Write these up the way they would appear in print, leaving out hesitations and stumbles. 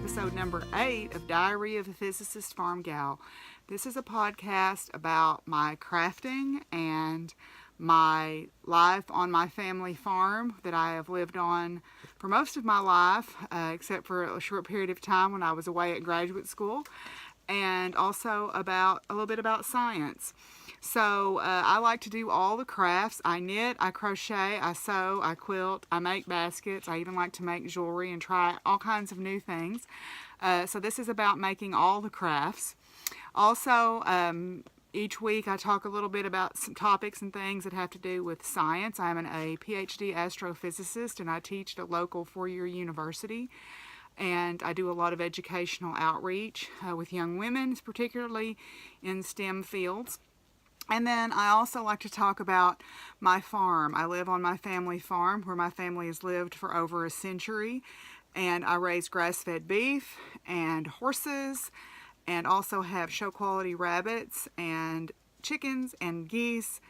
episode number 8 of Diary of a Physicist Farmgal. This is a podcast about my crafting and my life on my family farm that I have lived on for most of my life, except for a short period of time when I was away at graduate school, and also about a little bit about science. So I like to do all the crafts. I knit, I crochet, I sew, I quilt, I make baskets. I even like to make jewelry and try all kinds of new things. So this is about making all the crafts. Also, each week I talk a little bit about some topics and things that have to do with science. I'm a PhD astrophysicist and I teach at a local four-year university. And I do a lot of educational outreach with young women, particularly in STEM fields. And then I also like to talk about my farm. I live on my family farm where my family has lived for over a century. And I raise grass-fed beef and horses and also have show quality rabbits and chickens and geese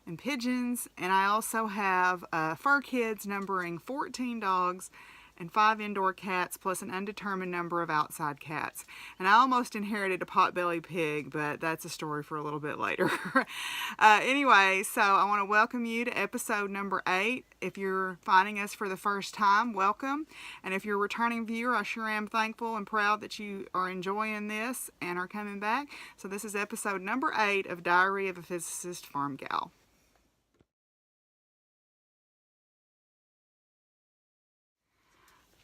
and pigeons. And I also have fur kids numbering 14 dogs and 5 indoor cats, plus an undetermined number of outside cats. And I almost inherited a potbelly pig, but that's a story for a little bit later. Anyway, so I want to welcome you to episode number 8. If you're finding us for the first time, welcome. And if you're a returning viewer, I sure am thankful and proud that you are enjoying this and are coming back. So this is episode number 8 of Diary of a Physicist Farmgal.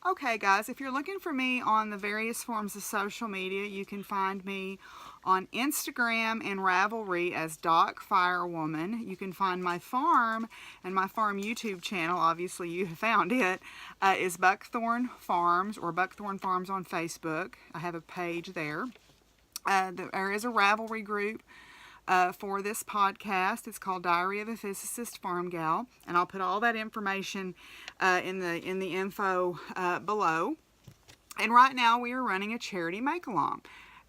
Okay guys, if you're looking for me on the various forms of social media, you can find me on Instagram and Ravelry as Doc Firewoman. You can find my farm and my farm YouTube channel, obviously you have found it, is Buckthorn Farms or Buckthorn Farms on Facebook. I have a page there. There is a Ravelry group for this podcast. It's called Diary of a Physicist Farmgal, and I'll put all that information in the info below. And right now we are running a charity make-along.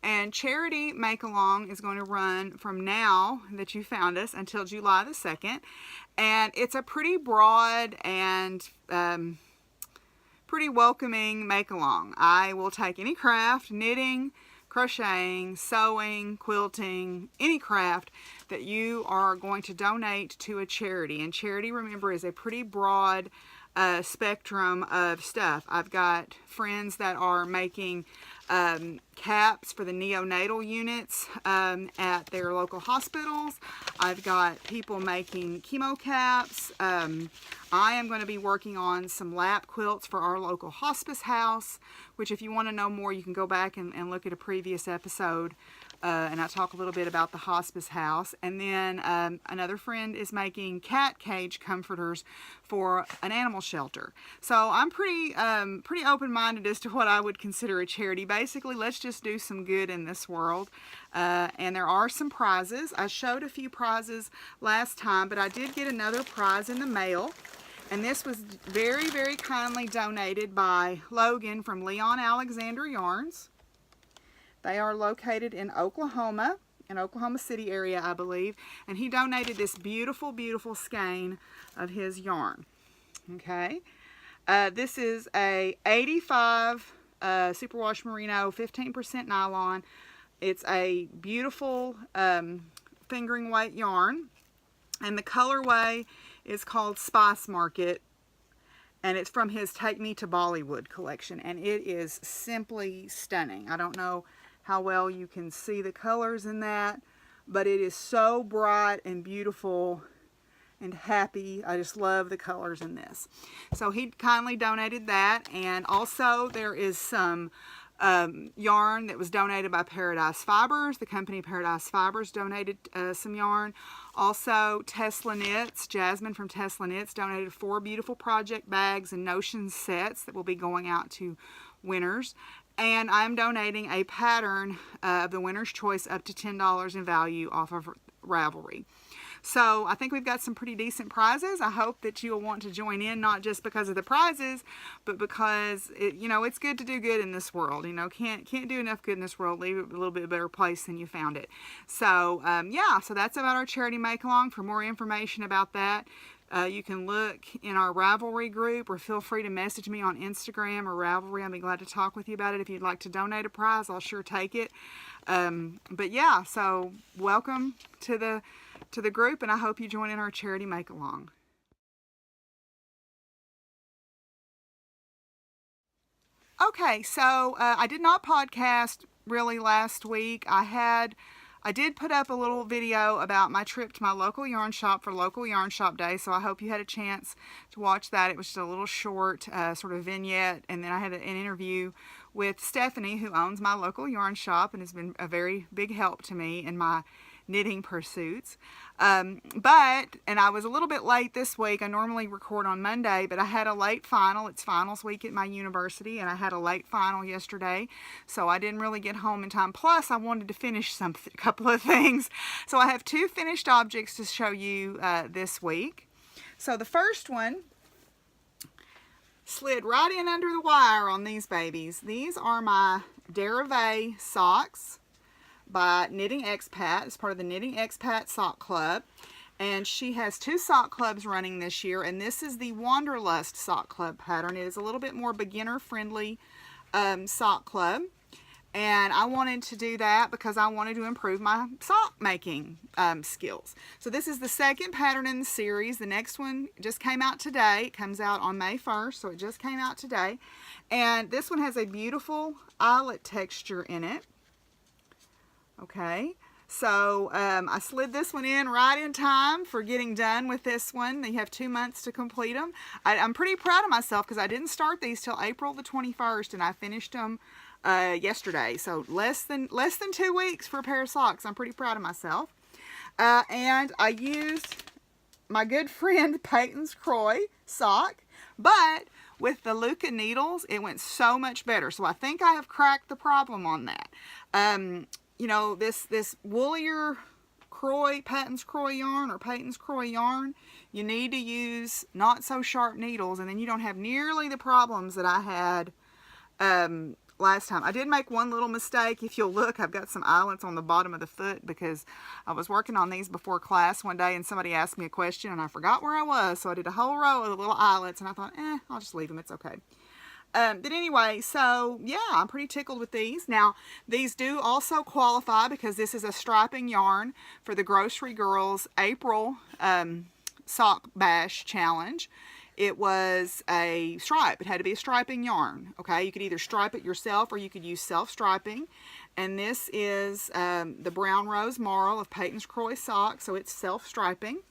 And charity make-along is going to run from now that you found us until July the 2nd. And it's a pretty broad and pretty welcoming make-along. I will take any craft, knitting, crocheting, sewing, quilting, any craft that you are going to donate to a charity. And charity, remember, is a pretty broad spectrum of stuff. I've got friends that are making caps for the neonatal units at their local hospitals. I've got people making chemo caps. I am going to be working on some lap quilts for our local hospice house, which if you want to know more, you can go back and look at a previous episode. And I talk a little bit about the hospice house. And then another friend is making cat cage comforters for an animal shelter. So I'm pretty open-minded as to what I would consider a charity. Basically, let's just do some good in this world. And there are some prizes. I showed a few prizes last time, but I did get another prize in the mail. And this was very, very kindly donated by Logan from Leon Alexander Yarns. They are located in Oklahoma City area, I believe. And he donated this beautiful, beautiful skein of his yarn. Okay. This is a 85 superwash merino, 15% nylon. It's a beautiful fingering weight yarn. And the colorway is called Spice Market. And it's from his Take Me to Bollywood collection. And it is simply stunning. I don't know how well you can see the colors in that, but it is so bright and beautiful and happy. I just love the colors in this. So he kindly donated that. And also there is some yarn that was donated by Paradise Fibers. The company Paradise Fibers donated some yarn. Also Tesla Knits, Jasmine from Tesla Knits donated 4 beautiful project bags and notion sets that will be going out to winners. And I'm donating a pattern of the winner's choice up to $10 in value off of Ravelry. So I think we've got some pretty decent prizes. I hope that you'll want to join in, not just because of the prizes, but because it's good to do good in this world. Can't do enough good in this world. Leave it a little bit better place than you found it. So yeah, so that's about our charity make along. For more information about that, You can look in our Ravelry group, or feel free to message me on Instagram or Ravelry. I'll be glad to talk with you about it. If you'd like to donate a prize, I'll sure take it. But yeah, so welcome to the group, and I hope you join in our charity make-along. Okay, so I did not podcast really last week. I did put up a little video about my trip to my local yarn shop for Local Yarn Shop Day, so I hope you had a chance to watch that. It was just a little short sort of vignette, and then I had an interview with Stephanie, who owns my local yarn shop and has been a very big help to me in my knitting pursuits. And I was a little bit late this week. I normally record on Monday, but I had a late final. It's finals week at my university, and I had a late final yesterday, so I didn't really get home in time. Plus, I wanted to finish a couple of things. So I have 2 finished objects to show you this week. So the first one slid right in under the wire on these babies. These are my Derive socks by Knitting Expat. It's part of the Knitting Expat Sock Club, and she has 2 sock clubs running this year, and this is the Wanderlust Sock Club pattern. It is a little bit more beginner friendly sock club, and I wanted to do that because I wanted to improve my sock making skills. So this is the 2nd pattern in the series. The next one just came out today. It comes out on May 1st, so it just came out today, and this one has a beautiful eyelet texture in it. Okay, so I slid this one in right in time for getting done with this one. You have 2 months to complete them. I'm pretty proud of myself because I didn't start these till April the 21st, and I finished them yesterday. So less than 2 weeks for a pair of socks. I'm pretty proud of myself. And I used my good friend Peyton's Croy sock, but with the Luca needles, it went so much better. So I think I have cracked the problem on that. You know, this woolier Peyton's Croy yarn or Peyton's Croy yarn, you need to use not so sharp needles, and then you don't have nearly the problems that I had last time. I did make one little mistake. If you'll look, I've got some eyelets on the bottom of the foot because I was working on these before class one day, and somebody asked me a question and I forgot where I was, so I did a whole row of the little eyelets, and I thought, I'll just leave them, it's okay. But anyway, so yeah, I'm pretty tickled with these. Now, these do also qualify because this is a striping yarn for the Grocery Girls April Sock Bash Challenge. It was a stripe. It had to be a striping yarn. Okay, you could either stripe it yourself or you could use self-striping. And this is the Brown Rose Marl of Peyton's Croy sock, so it's self-striping.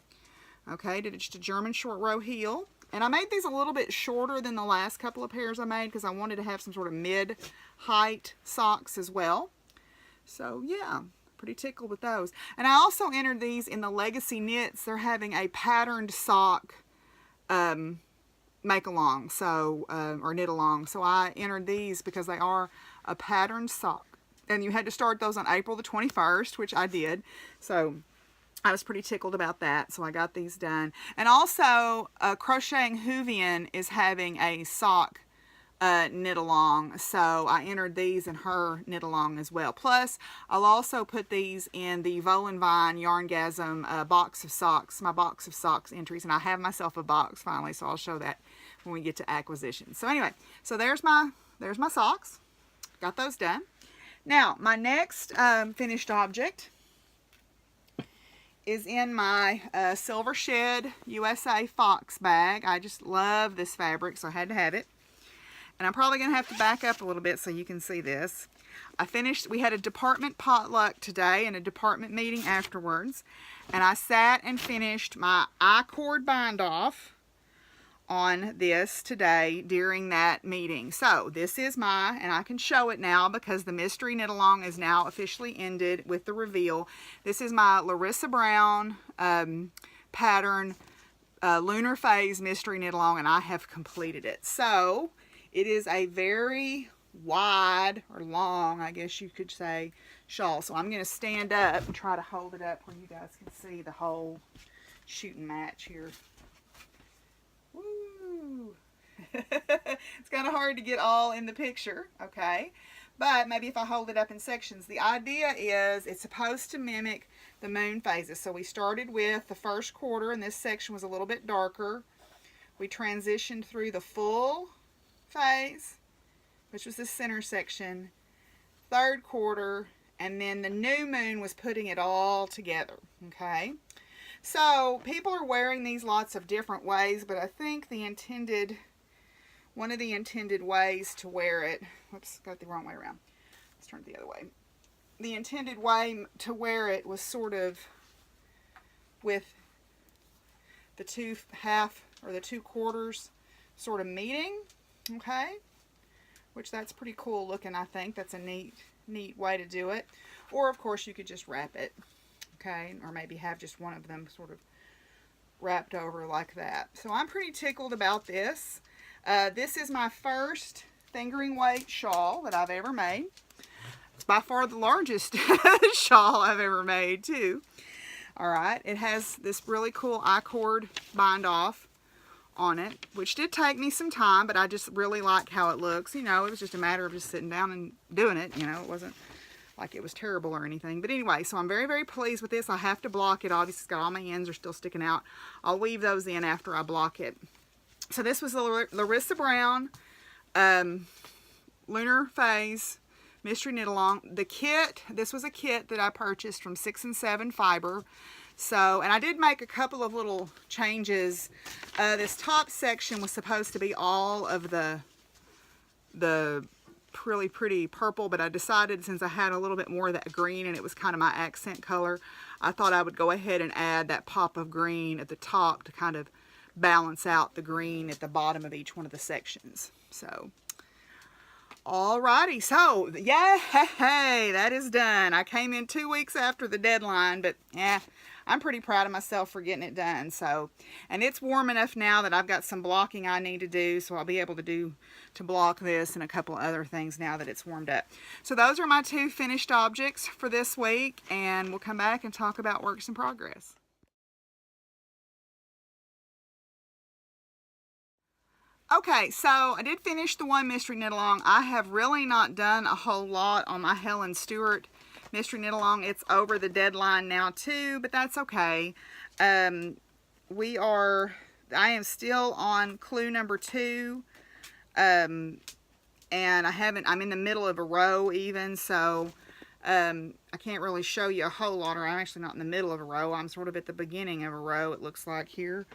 Okay, did just a German short row heel. And I made these a little bit shorter than the last couple of pairs I made because I wanted to have some sort of mid-height socks as well. So yeah, pretty tickled with those. And I also entered these in the Legacy Knits. They're having a patterned sock make-along, so or knit-along. So I entered these because they are a patterned sock. And you had to start those on April the 21st, which I did. So I was pretty tickled about that, so I got these done. And also, Crocheting Whovian is having a sock knit-along, so I entered these in her knit-along as well. Plus, I'll also put these in the Volenvine Yarngasm box of socks, my box of socks entries, and I have myself a box finally, so I'll show that when we get to acquisition. So anyway, so there's my socks. Got those done. Now, my next finished object is in my Silver Shed USA Fox bag. I just love this fabric, so I had to have it. And I'm probably going to have to back up a little bit so you can see this. We had a department potluck today and a department meeting afterwards. And I sat and finished my I-cord bind-off on this today during that meeting. So this is and I can show it now because the mystery knit along is now officially ended with the reveal. This is my Larissa Brown pattern Lunar Phase mystery knit along, and I have completed it. So it is a very wide, or long, I guess you could say, shawl. So I'm going to stand up and try to hold it up where you guys can see the whole shooting match here. Woo! It's kind of hard to get all in the picture, okay? But maybe if I hold it up in sections. The idea is it's supposed to mimic the moon phases. So we started with the first quarter, and this section was a little bit darker. We transitioned through the full phase, which was the center section, third quarter, and then the new moon was putting it all together, okay? So people are wearing these lots of different ways, but I think one of the intended ways to wear it, whoops, got it the wrong way around. Let's turn it the other way. The intended way to wear it was sort of with the two quarters sort of meeting, okay? Which that's pretty cool looking, I think. That's a neat way to do it. Or of course you could just wrap it, okay? Or maybe have just one of them sort of wrapped over like that. So I'm pretty tickled about this. This is my first fingering weight shawl that I've ever made. It's by far the largest shawl I've ever made too. Alright, it has this really cool I-cord bind off on it, which did take me some time, but I just really like how it looks. You know, it was just a matter of just sitting down and doing it. You know, it wasn't like it was terrible or anything. But anyway, so I'm very, very pleased with this. I have to block it. Obviously, it's got all my ends are still sticking out. I'll weave those in after I block it. So this was the Larissa Brown Lunar Phase Mystery Knit Along. The kit, this was a kit that I purchased from 6 and 7 Fiber. So, and I did make a couple of little changes. This top section was supposed to be all of the really pretty purple, but I decided since I had a little bit more of that green and it was kind of my accent color, I thought I would go ahead and add that pop of green at the top to kind of balance out the green at the bottom of each one of the sections. So, alrighty, so yeah, hey, that is done. I came in 2 weeks after the deadline, but yeah, I'm pretty proud of myself for getting it done. So, and it's warm enough now that I've got some blocking I need to do, so I'll be able to block this and a couple of other things now that it's warmed up. So those are my 2 finished objects for this week, and we'll come back and talk about works in progress. Okay, so I did finish the one mystery knit along. I have really not done a whole lot on my Helen Stewart mystery knit along. It's over the deadline now too, but that's okay. I am still on clue number 2, and I'm in the middle of a row even, so I can't really show you a whole lot, or I'm actually not in the middle of a row. I'm sort of at the beginning of a row, it looks like here.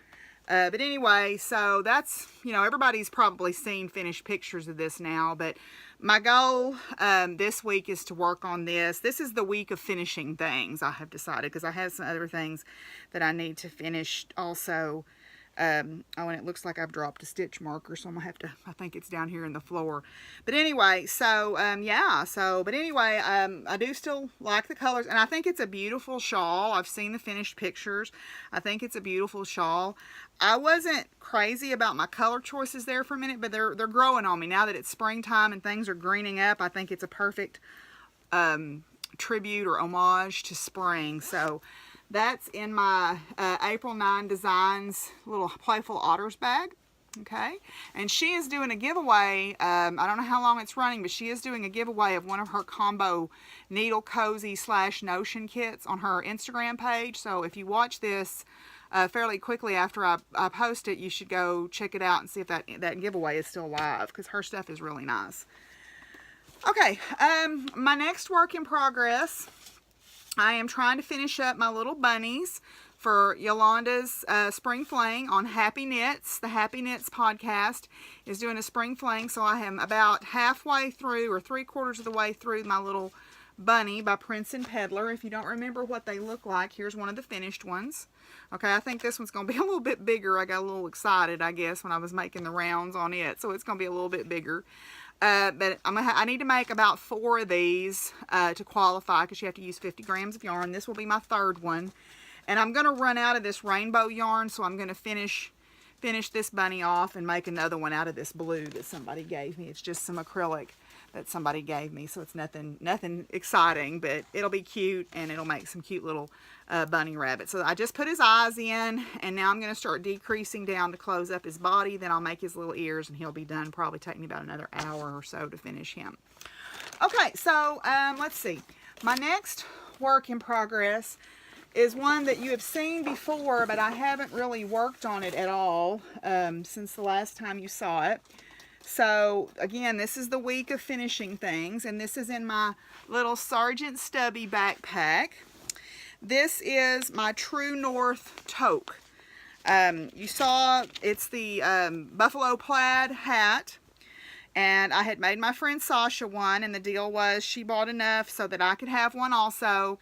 But anyway, so that's, you know, everybody's probably seen finished pictures of this now, but my goal this week is to work on this. This is the week of finishing things, I have decided, because I have some other things that I need to finish also. Oh, and it looks like I've dropped a stitch marker, so I'm gonna have to, I think it's down here in the floor. But anyway, so yeah, but anyway, I do still like the colors, and I think it's a beautiful shawl. I've seen the finished pictures. I think it's a beautiful shawl. I wasn't crazy about my color choices there for a minute, but they're growing on me now that it's springtime and things are greening up. I think it's a perfect tribute or homage to spring. So that's in my April 9 Designs little Playful Otters bag. Okay, and she is doing a giveaway. I don't know how long it's running, but she is doing a giveaway of one of her combo needle cozy / notion kits on her Instagram page. So if you watch this fairly quickly after I post it, you should go check it out and see if that giveaway is still live, because her stuff is really nice. Okay, my next work in progress, I am trying to finish up my little bunnies for Yolanda's Spring Fling on Happee Knits. The Happee Knits podcast is doing a Spring Fling, so I am about halfway through or 3/4 of the way through my little bunny by Prince and Peddler. If you don't remember what they look like, here's one of the finished ones. Okay, I think this one's going to be a little bit bigger. I got a little excited, I guess, when I was making the rounds on it, so it's going to be a little bit bigger. But I need to make about 4 of these to qualify, because you have to use 50 grams of yarn. This will be my 3rd one. And I'm going to run out of this rainbow yarn, so I'm going to finish this bunny off and make another one out of this blue that somebody gave me. It's just some acrylic that somebody gave me, so it's nothing exciting, but it'll be cute, and it'll make some cute little bunny rabbits. So I just put his eyes in, and now I'm going to start decreasing down to close up his body. Then I'll make his little ears, and he'll be done. Probably take me about another hour or so to finish him. Okay, so let's see. My next work in progress is one that you have seen before, but I haven't really worked on it at all since the last time you saw it. So again, this is the week of finishing things, and this is in my little Sergeant Stubby backpack. This is my True North toque. You saw it's the buffalo plaid hat, and I had made my friend Sasha one, and the deal was she bought enough so that I could have one also.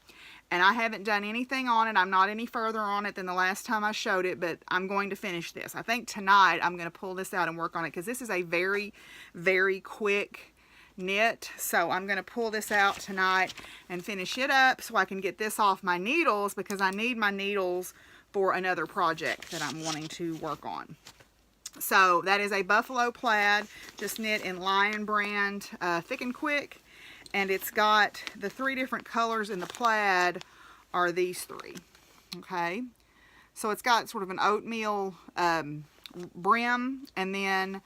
And I haven't done anything on it. I'm not any further on it than the last time I showed it, but I'm going to finish this. I think tonight I'm going to pull this out and work on it because this is a very, very quick knit. So I'm going to pull this out tonight and finish it up so I can get this off my needles, because I need my needles for another project that I'm wanting to work on. So that is a buffalo plaid, just knit in Lion brand, thick and quick. And it's got the 3 different colors in the plaid are these 3. Okay, so it's got sort of an oatmeal brim, and then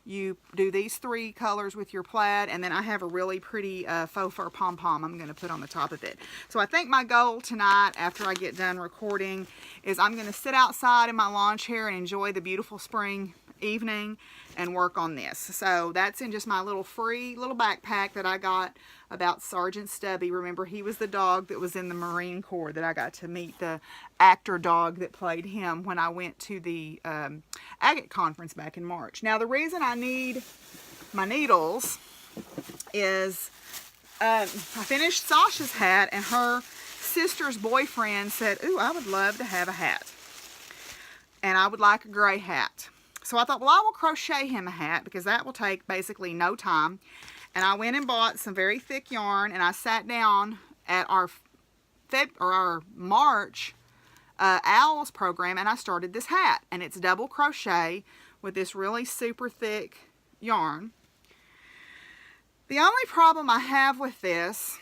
you do these 3 colors with your plaid, and then I have a really pretty faux fur pom-pom I'm going to put on the top of it. So I think my goal tonight, after I get done recording, is I'm going to sit outside in my lawn chair and enjoy the beautiful spring evening and work on this. So that's in just my little free little backpack that I got about Sergeant Stubby. Remember, he was the dog that was in the Marine Corps that I got to meet, the actor dog that played him when I went to the Agate conference back in March. Now, the reason I need my needles is I finished Sasha's hat, and her sister's boyfriend said, "Ooh, I would love to have a hat, and I would like a gray hat." So I thought, well, I will crochet him a hat because that will take basically no time. And I went and bought some very thick yarn, and I sat down at our March Owls program, and I started this hat. And it's double crochet with this really super thick yarn. The only problem I have with this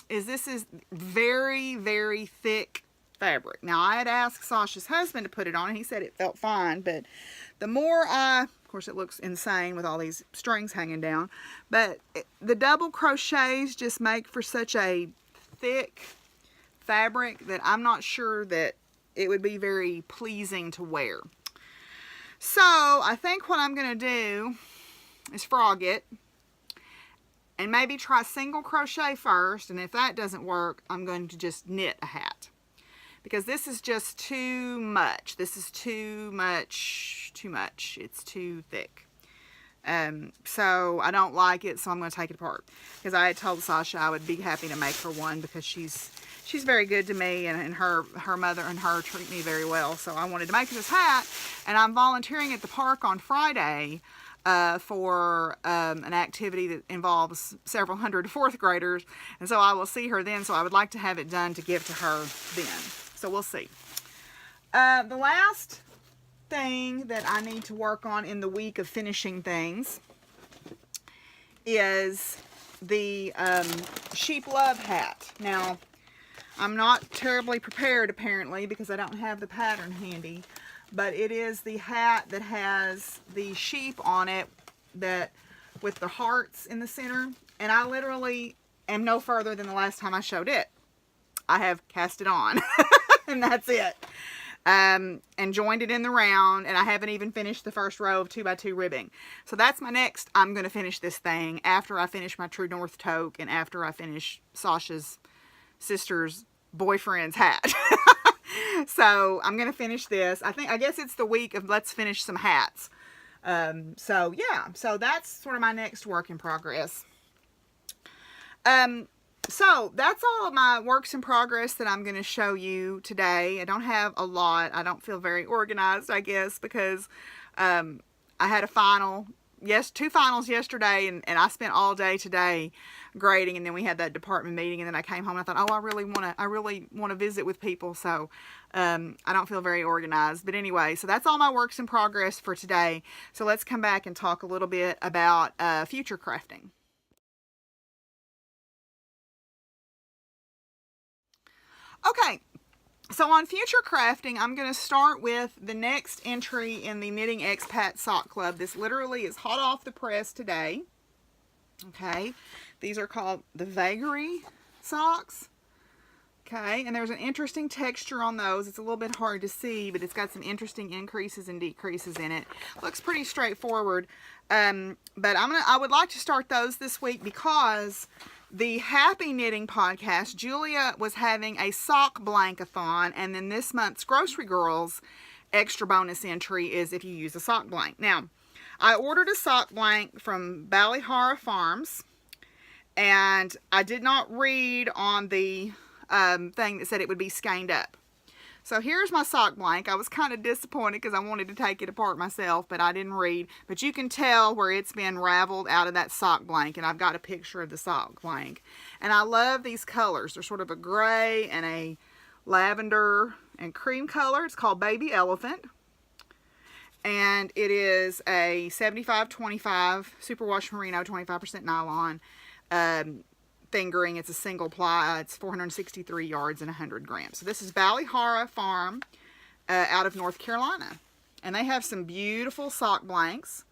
is very, very thick fabric. Now, I had asked Sasha's husband to put it on, and he said it felt fine, but the more of course it looks insane with all these strings hanging down, but the double crochets just make for such a thick fabric that I'm not sure that it would be very pleasing to wear. So I think what I'm going to do is frog it and maybe try single crochet first, and if that doesn't work, I'm going to just knit a hat. Because this is just too much. This is too much. It's too thick. So I don't like it, so I'm going to take it apart. Because I had told Sasha I would be happy to make her one because she's very good to me, and her mother and her treat me very well. So I wanted to make this hat, and I'm volunteering at the park on Friday for an activity that involves several hundred 4th graders, and so I will see her then. So I would like to have it done to give to her then. So we'll see. The last thing that I need to work on in the week of finishing things is the Sheep Love hat. Now, I'm not terribly prepared apparently because I don't have the pattern handy, but it is the hat that has the sheep on it that with the hearts in the center, and I literally am no further than the last time I showed it. I have cast it on and that's it, and joined it in the round, and I haven't even finished the first row of 2x2 ribbing. So that's my next. I'm going to finish this thing after I finish my True North toque and after I finish Sasha's sister's boyfriend's hat. So I'm going to finish this. I guess it's the week of let's finish some hats. So yeah, so that's sort of my next work in progress. So that's all of my works in progress that I'm going to show you today. I don't have a lot. I don't feel very organized, I guess, because I had a final, two finals yesterday, and I spent all day today grading, and then we had that department meeting, and then I came home and I thought, oh, I really want to visit with people, so I don't feel very organized. But anyway, so that's all my works in progress for today. So let's come back and talk a little bit about future crafting. Okay, so on future crafting, I'm going to start with the next entry in the Knitting Expat Sock Club. This literally is hot off the press today. Okay, These are called the Vagary socks. Okay, and there's an interesting texture on those. It's a little bit hard to see, but it's got some interesting increases and decreases in it. Looks pretty straightforward. But I would like to start those this week because the Happee Knitting podcast, Julia was having a sock blank-a-thon, and then this month's Grocery Girls extra bonus entry is if you use a sock blank. Now, I ordered a sock blank from Ballyhara Farms, and I did not read on the thing that said it would be skeined up. So here's my sock blank. I was kind of disappointed because I wanted to take it apart myself, but I didn't read. But you can tell where it's been raveled out of that sock blank, and I've got a picture of the sock blank. And I love these colors. They're sort of a gray and a lavender and cream color. It's called Baby Elephant. And it is a 75-25 superwash merino, 25% nylon fingering. It's a single ply. It's 463 yards and 100 grams. So this is Ballyhara Farm out of North Carolina. And they have some beautiful sock blanks.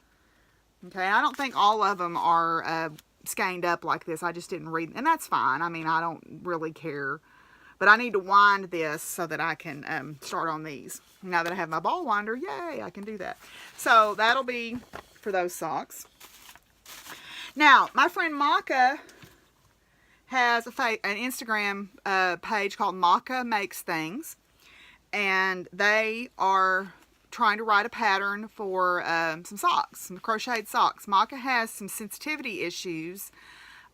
Okay, I don't think all of them are skeined up like this. I just didn't read. And that's fine. I mean, I don't really care. But I need to wind this so that I can start on these. Now that I have my ball winder, yay, I can do that. So that'll be for those socks. Now, my friend Maka has an Instagram page called Maka Makes Things, and they are trying to write a pattern for some socks, some crocheted socks. Maka has some sensitivity issues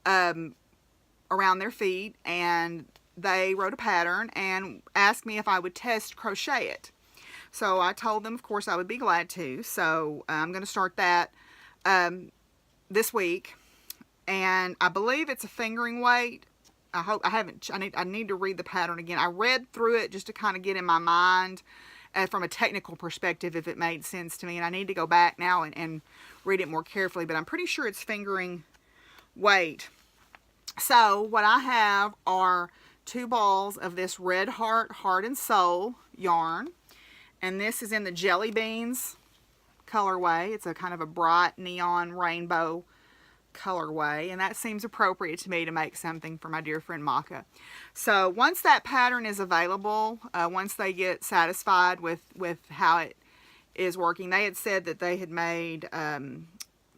around their feet, and they wrote a pattern and asked me if I would test crochet it. So I told them, of course, I would be glad to. So I'm going to start that this week. And I believe it's a fingering weight. I need to read the pattern again. I read through it just to kind of get in my mind from a technical perspective if it made sense to me. And I need to go back now and read it more carefully. But I'm pretty sure it's fingering weight. So what I have are 2 balls of this Red Heart Heart and Soul yarn. And this is in the Jelly Beans colorway. It's a kind of a bright neon rainbow colorway, and that seems appropriate to me to make something for my dear friend Maka. So once that pattern is available, once they get satisfied with how it is working, they had said that they had made 4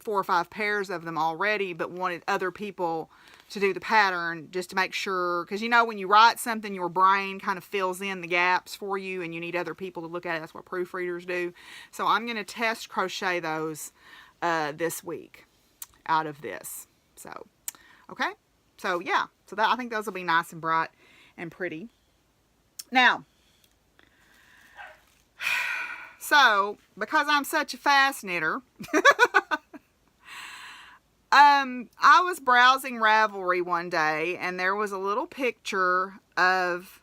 or 5 pairs of them already, but wanted other people to do the pattern just to make sure, because you know when you write something, your brain kind of fills in the gaps for you, and you need other people to look at it. That's what proofreaders do. So I'm going to test crochet those this week out of this. So okay, so yeah, so that I think those will be nice and bright and pretty. Now, so because I'm such a fast knitter, I was browsing Ravelry one day, and there was a little picture of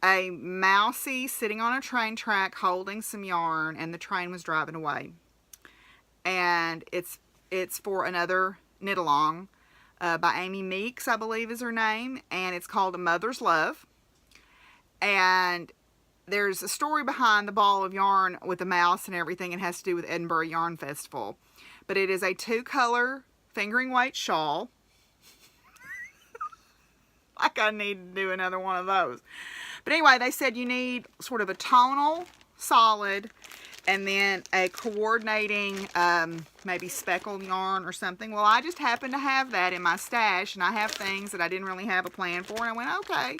a mousie sitting on a train track holding some yarn, and the train was driving away. And it's for another knit along by Amy Meeks, I believe is her name, and it's called A Mother's Love. And there's a story behind the ball of yarn with the mouse and everything. It has to do with Edinburgh Yarn Festival. But it is a 2-color fingering weight shawl. Like I need to do another one of those. But anyway, they said you need sort of a tonal solid and then a coordinating maybe speckled yarn or something. Well, I just happen to have that in my stash, and I have things that I didn't really have a plan for, and I went, okay.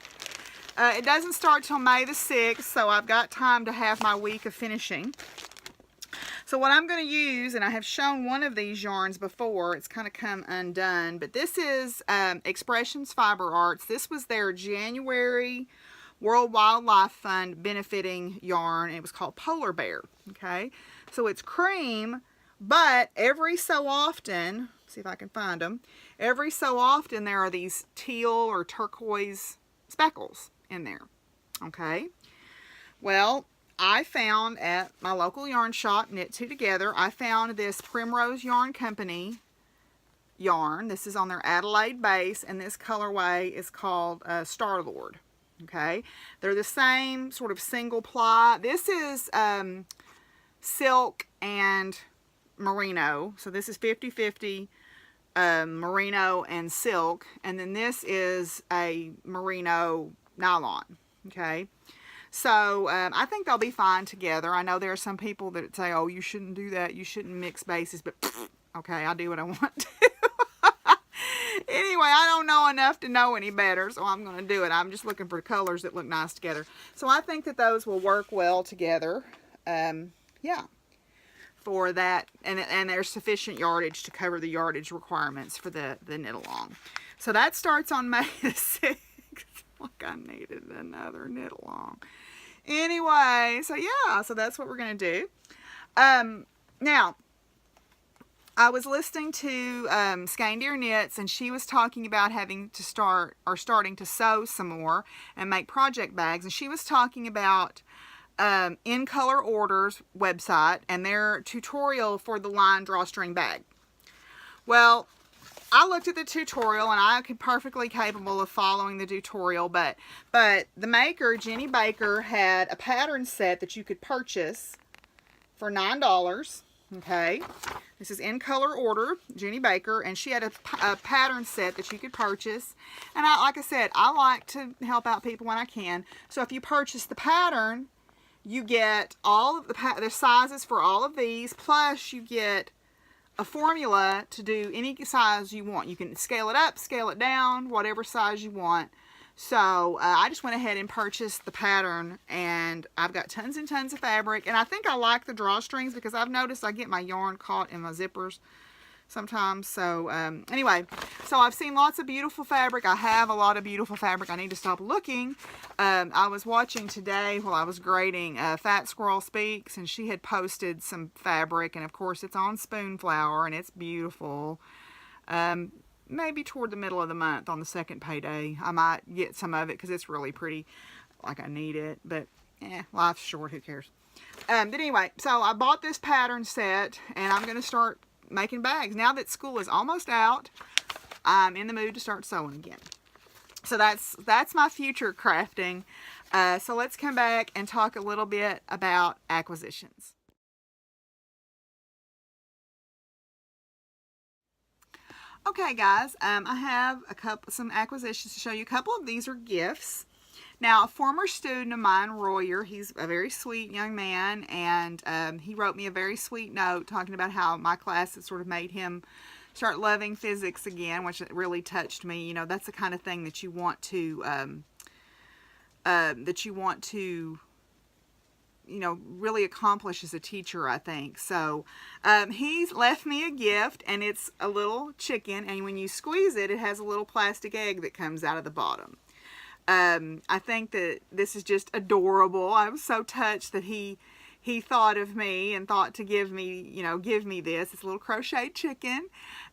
It doesn't start till May the 6th, so I've got time to have my week of finishing. So what I'm going to use, and I have shown one of these yarns before, it's kind of come undone, but this is Expressions Fiber Arts. This was their January World Wildlife Fund benefiting yarn, and it was called Polar Bear. Okay, so it's cream, but every so often, see if I can find them, every so often there are these teal or turquoise speckles in there. Okay, well, I found at my local yarn shop, Knit Two Together, I found this Primrose Yarn Company yarn. This is on their Adelaide base, and this colorway is called Star-Lord. Okay, they're the same sort of single ply. This is silk and merino, so this is 50-50 merino and silk, and then this is a merino nylon. Okay, so I think they'll be fine together. I know there are some people that say, oh, you shouldn't do that, you shouldn't mix bases, but okay, I do what I want to. Anyway, I don't know enough to know any better, so I'm going to do it. I'm just looking for colors that look nice together. So I think that those will work well together. Yeah, for that. And there's sufficient yardage to cover the yardage requirements for the knit-along. So that starts on May the 6th. Like I needed another knit-along. Anyway, so yeah, so that's what we're going to do. Now, I was listening to Skandir Knits, and she was talking about having to starting to sew some more and make project bags. And she was talking about In Color Orders website and their tutorial for the line drawstring bag. Well, I looked at the tutorial, and I could perfectly capable of following the tutorial, but the maker, Jeni Baker, had a pattern set that you could purchase for $9. Okay, this is In Color Order, Jeni Baker, and she had a pattern set that you could purchase. And like I said, I like to help out people when I can. So if you purchase the pattern, you get all of the sizes for all of these, plus you get a formula to do any size you want. You can scale it up, scale it down, whatever size you want. So I just went ahead and purchased the pattern, and I've got tons and tons of fabric. And I think I like the drawstrings because I've noticed I get my yarn caught in my zippers sometimes. So anyway, so I've seen lots of beautiful fabric. I have a lot of beautiful fabric. I need to stop looking. I was watching today while I was grading Fat Squirrel Speaks, and she had posted some fabric, and of course it's on Spoonflower, and it's beautiful. Maybe toward the middle of the month on the second payday, I might get some of it because it's really pretty, like I need it, but life's short, who cares. But anyway, so I bought this pattern set, and I'm going to start making bags. Now that school is almost out, I'm in the mood to start sewing again. So that's my future crafting. So let's come back and talk a little bit about acquisitions. Okay, guys, I have some acquisitions to show you. A couple of these are gifts. Now, a former student of mine, Royer, he's a very sweet young man, and he wrote me a very sweet note talking about how my class has sort of made him start loving physics again, which really touched me. You know, that's the kind of thing that you want to, you know, really accomplish as a teacher, I think. So he's left me a gift, and it's a little chicken, and when you squeeze it, it has a little plastic egg that comes out of the bottom. I think that this is just adorable. I was so touched that he thought of me and thought to give me this. It's a little crochet chicken,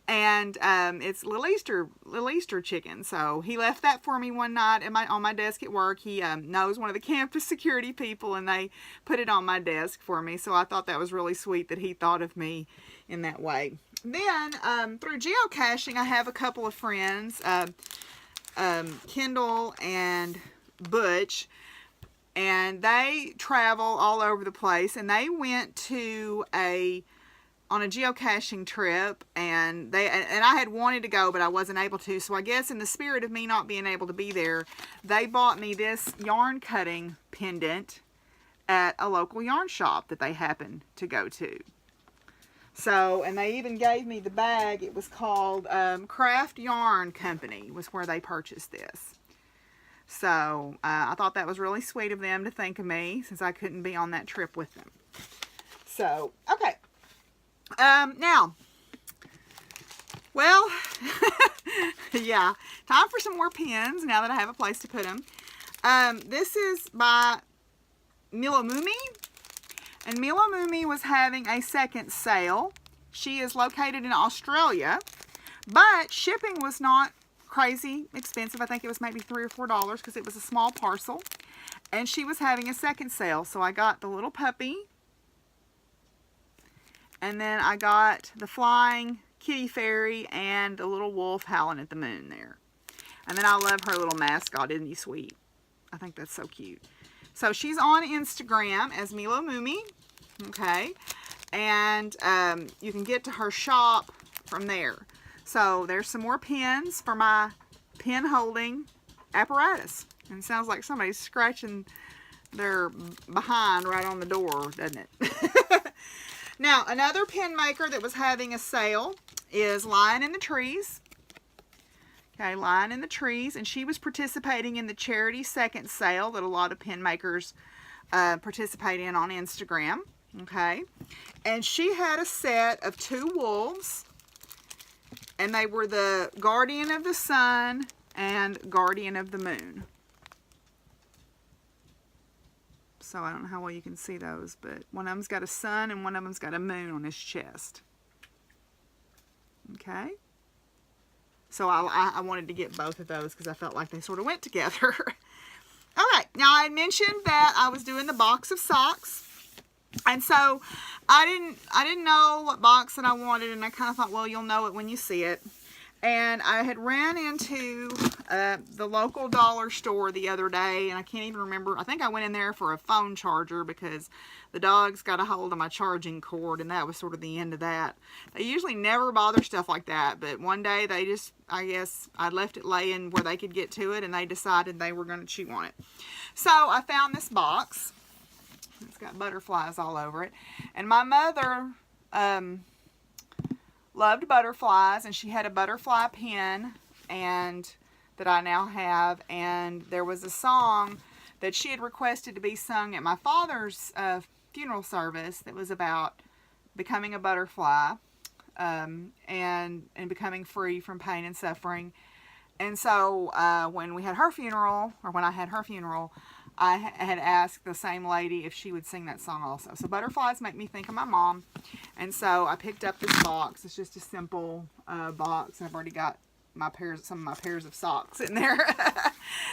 and it's little Easter chicken. So he left that for me one night on my desk at work. He knows one of the campus security people, and they put it on my desk for me. So I thought that was really sweet that he thought of me in that way. Then through geocaching, I have a couple of friends, Kendall and Butch, and they travel all over the place, and they went to on a geocaching trip, and I had wanted to go, but I wasn't able to. So I guess in the spirit of me not being able to be there, they bought me this yarn cutting pendant at a local yarn shop that they happened to go to. So, and they even gave me the bag. It was called Craft Yarn Company was where they purchased this. So, I thought that was really sweet of them to think of me since I couldn't be on that trip with them. So, okay. Now, well, yeah, time for some more pins now that I have a place to put them. This is by Milomoomii. And Milomoomii was having a second sale. She is located in Australia, but shipping was not crazy expensive. I think it was maybe $3 or $4 because it was a small parcel. And she was having a second sale. So I got the little puppy. And then I got the flying kitty fairy and the little wolf howling at the moon there. And then I love her little mascot. Isn't he sweet? I think that's so cute. So she's on Instagram as Milomoomii, okay, and you can get to her shop from there. So there's some more pins for my pin holding apparatus. And it sounds like somebody's scratching their behind right on the door, doesn't it? Now, another pin maker that was having a sale is Lying in the Trees. Okay, Lying in the Trees. And she was participating in the charity second sale that a lot of pin makers participate in on Instagram. Okay. And she had a set of 2 wolves. And they were the Guardian of the Sun and Guardian of the Moon. So I don't know how well you can see those, but one of them's got a sun and one of them's got a moon on his chest. Okay. So I wanted to get both of those because I felt like they sort of went together. Okay, now I mentioned that I was doing the box of socks. And so I didn't know what box that I wanted, and I kind of thought, well, you'll know it when you see it. And I had ran into the local dollar store the other day, and I can't even remember. I think I went in there for a phone charger because the dogs got a hold of my charging cord, and that was sort of the end of that. They usually never bother stuff like that, but one day they just, I guess, I left it laying where they could get to it, and they decided they were going to chew on it. So I found this box. It's got butterflies all over it. And my mother loved butterflies, and she had a butterfly pin and that I now have. And there was a song that she had requested to be sung at my father's funeral service that was about becoming a butterfly and becoming free from pain and suffering. And so when we had her funeral, or when I had her funeral, I had asked the same lady if she would sing that song also. So butterflies make me think of my mom. And so I picked up this box. It's just a simple box. I've already got some of my pairs of socks in there.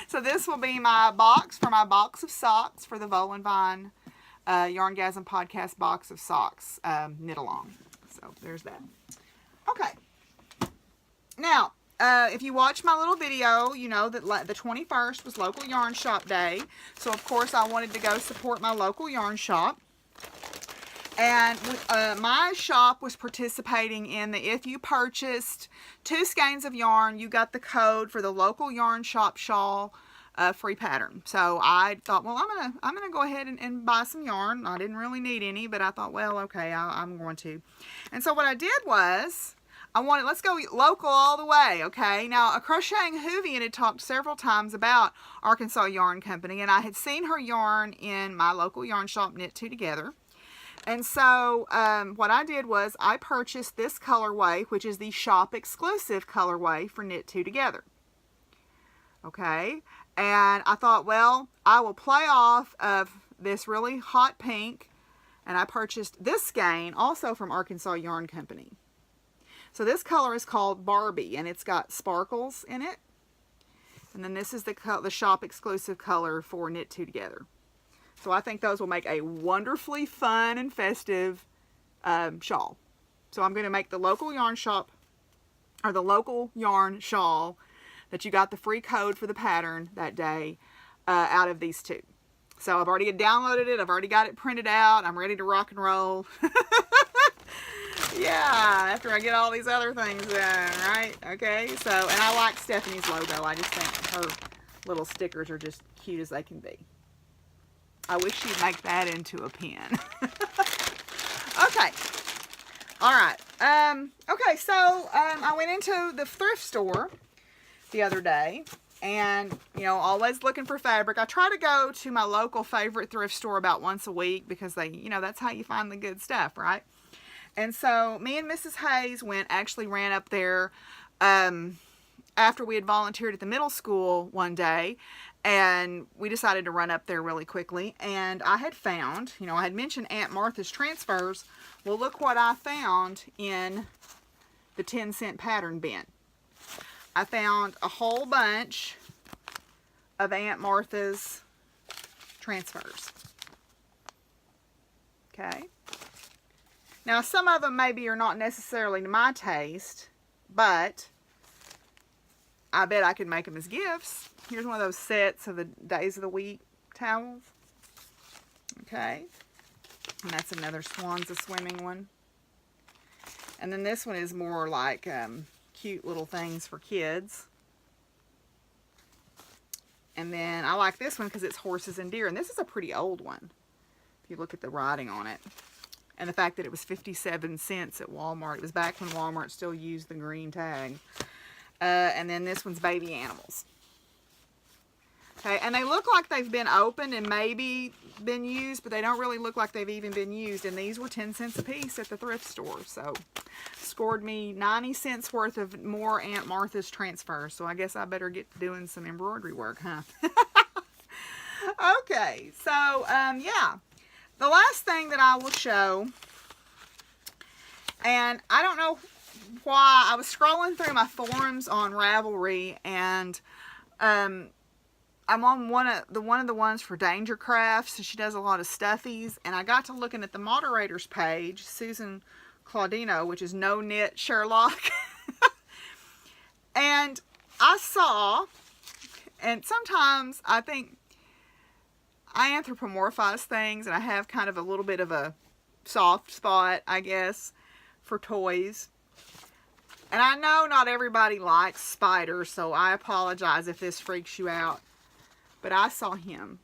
So this will be my box for my box of socks for the Volenvine Yarngasm Podcast box of socks knit along. So there's that. Okay. Now, if you watch my little video, you know that the 21st was local yarn shop day. So, of course, I wanted to go support my local yarn shop. And my shop was participating in the, if you purchased 2 skeins of yarn, you got the code for the local yarn shop shawl free pattern. So I thought, well, I'm gonna go ahead and buy some yarn. I didn't really need any, but I thought, well, okay, I'm going to. And so what I did was, let's go local all the way, okay? Now, a Crocheting Whovian had talked several times about Arkansas Yarn Company, and I had seen her yarn in my local yarn shop, Knit Two Together. And so, what I did was I purchased this colorway, which is the shop exclusive colorway for Knit Two Together. Okay? And I thought, well, I will play off of this really hot pink, and I purchased this skein also from Arkansas Yarn Company. So this color is called Barbie, and it's got sparkles in it. And then this is the shop exclusive color for Knit Two Together. So I think those will make a wonderfully fun and festive shawl. So I'm going to make the local yarn shop, or the local yarn shawl that you got the free code for the pattern that day out of these 2. So I've already downloaded it. I've already got it printed out. I'm ready to rock and roll. Yeah, after I get all these other things done, right? Okay, so, and I like Stephanie's logo. I just think her little stickers are just cute as they can be. I wish she'd make that into a pin. Okay. All right. Okay, so I went into the thrift store the other day, and, you know, always looking for fabric. I try to go to my local favorite thrift store about once a week because they, you know, that's how you find the good stuff, right? And so me and Mrs. Hayes actually ran up there after we had volunteered at the middle school one day, and we decided to run up there really quickly. And I had found, you know, I had mentioned Aunt Martha's transfers. Well, look what I found in the 10-cent pattern bin. I found a whole bunch of Aunt Martha's transfers. Okay. Now, some of them maybe are not necessarily to my taste, but I bet I could make them as gifts. Here's one of those sets of the Days of the Week towels. Okay. And that's another Swanza swimming one. And then this one is more like cute little things for kids. And then I like this one because it's horses and deer. And this is a pretty old one, if you look at the writing on it. And the fact that it was 57 cents at Walmart. It was back when Walmart still used the green tag. And then this one's baby animals. Okay, and they look like they've been opened and maybe been used, but they don't really look like they've even been used. And these were 10 cents a piece at the thrift store. So, scored me 90 cents worth of more Aunt Martha's transfers. So, I guess I better get doing some embroidery work, huh? Okay, so, yeah. The last thing that I will show, and I don't know why, I was scrolling through my forums on Ravelry, and I'm on one of the ones for Danger Crafts, and she does a lot of stuffies, and I got to looking at the moderators page, Susan Claudino, which is No Knit Sherlock, and I saw, and sometimes I think I anthropomorphize things, and I have kind of a little bit of a soft spot, I guess, for toys. And I know not everybody likes spiders, so I apologize if this freaks you out. But I saw him.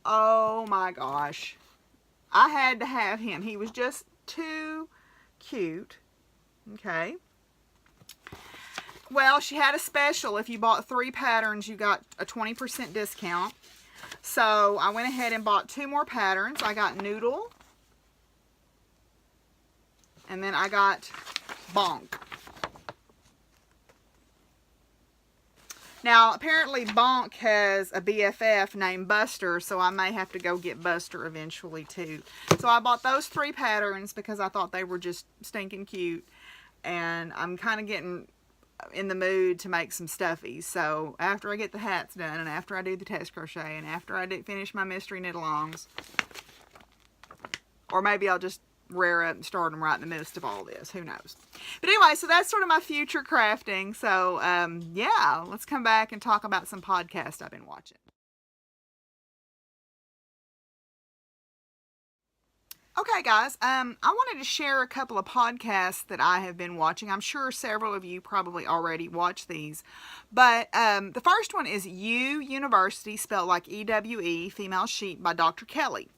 Oh my gosh. I had to have him. He was just too cute. Okay. Well, she had a special. If you bought 3 patterns, you got a 20% discount. So I went ahead and bought 2 more patterns. I got Noodle. And then I got Bonk. Now, apparently Bonk has a BFF named Buster, so I may have to go get Buster eventually too. So I bought those 3 patterns because I thought they were just stinking cute. And I'm kind of getting in the mood to make some stuffies. So after I get the hats done, and after I do the test crochet, and after I finish my mystery knit-alongs, or maybe I'll just rear up and start them right in the midst of all this. Who knows? But anyway, so that's sort of my future crafting. So, yeah, let's come back and talk about some podcasts I've been watching. Okay, guys, I wanted to share a couple of podcasts that I have been watching. I'm sure several of you probably already watch these. But the first one is Ewe University, spelled like E-W-E, Female Sheep, by Dr. Kelly.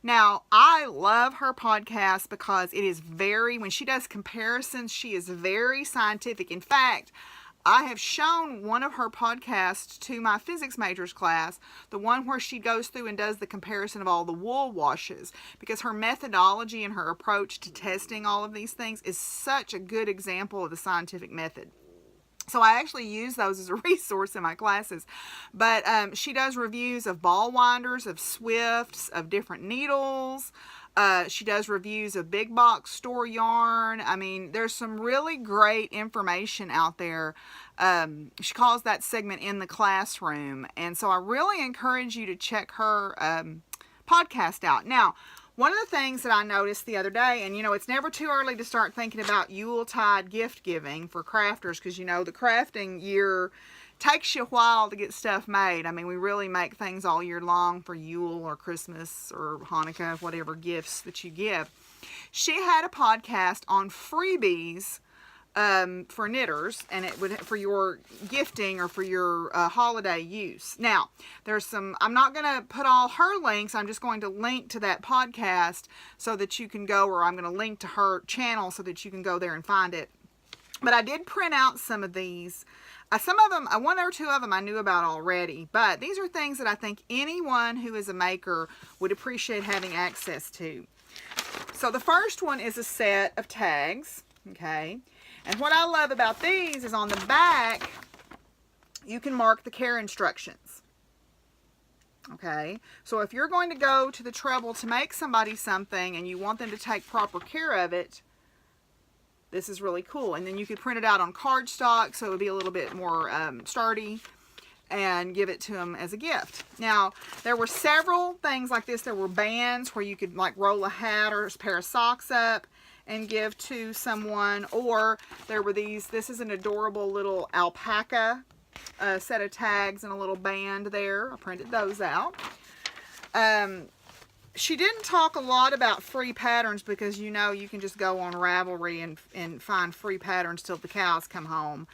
Now, I love her podcast because it is when she does comparisons, she is very scientific. In fact, I have shown one of her podcasts to my physics majors class, the one where she goes through and does the comparison of all the wool washes, because her methodology and her approach to testing all of these things is such a good example of the scientific method. So I actually use those as a resource in my classes. But she does reviews of ball winders, of Swifts, of different needles. She does reviews of big box store yarn. I mean, there's some really great information out there. She calls that segment In the Classroom. And so I really encourage you to check her podcast out. Now, one of the things that I noticed the other day, and you know, it's never too early to start thinking about Yuletide gift giving for crafters, because you know, the crafting year takes you a while to get stuff made. I mean, we really make things all year long for Yule or Christmas or Hanukkah, whatever gifts that you give. She had a podcast on freebies for knitters, and it would for your gifting or for your holiday use. Now, there's some, I'm not going to put all her links, I'm just going to link to that podcast so that you can go, or I'm going to link to her channel so that you can go there and find it. But I did print out some of these. Some of them, 1 or 2 of them I knew about already, but these are things that I think anyone who is a maker would appreciate having access to. So the first one is a set of tags, okay? And what I love about these is on the back, you can mark the care instructions. Okay, so if you're going to go to the trouble to make somebody something and you want them to take proper care of it, this is really cool. And then you could print it out on cardstock so it would be a little bit more sturdy, and give it to them as a gift. Now, there were several things like this. There were bands where you could like roll a hat or a pair of socks up and give to someone, or there were these, this is an adorable little alpaca set of tags and a little band there. I printed those out. she didn't talk a lot about free patterns because you know you can just go on Ravelry and find free patterns till the cows come home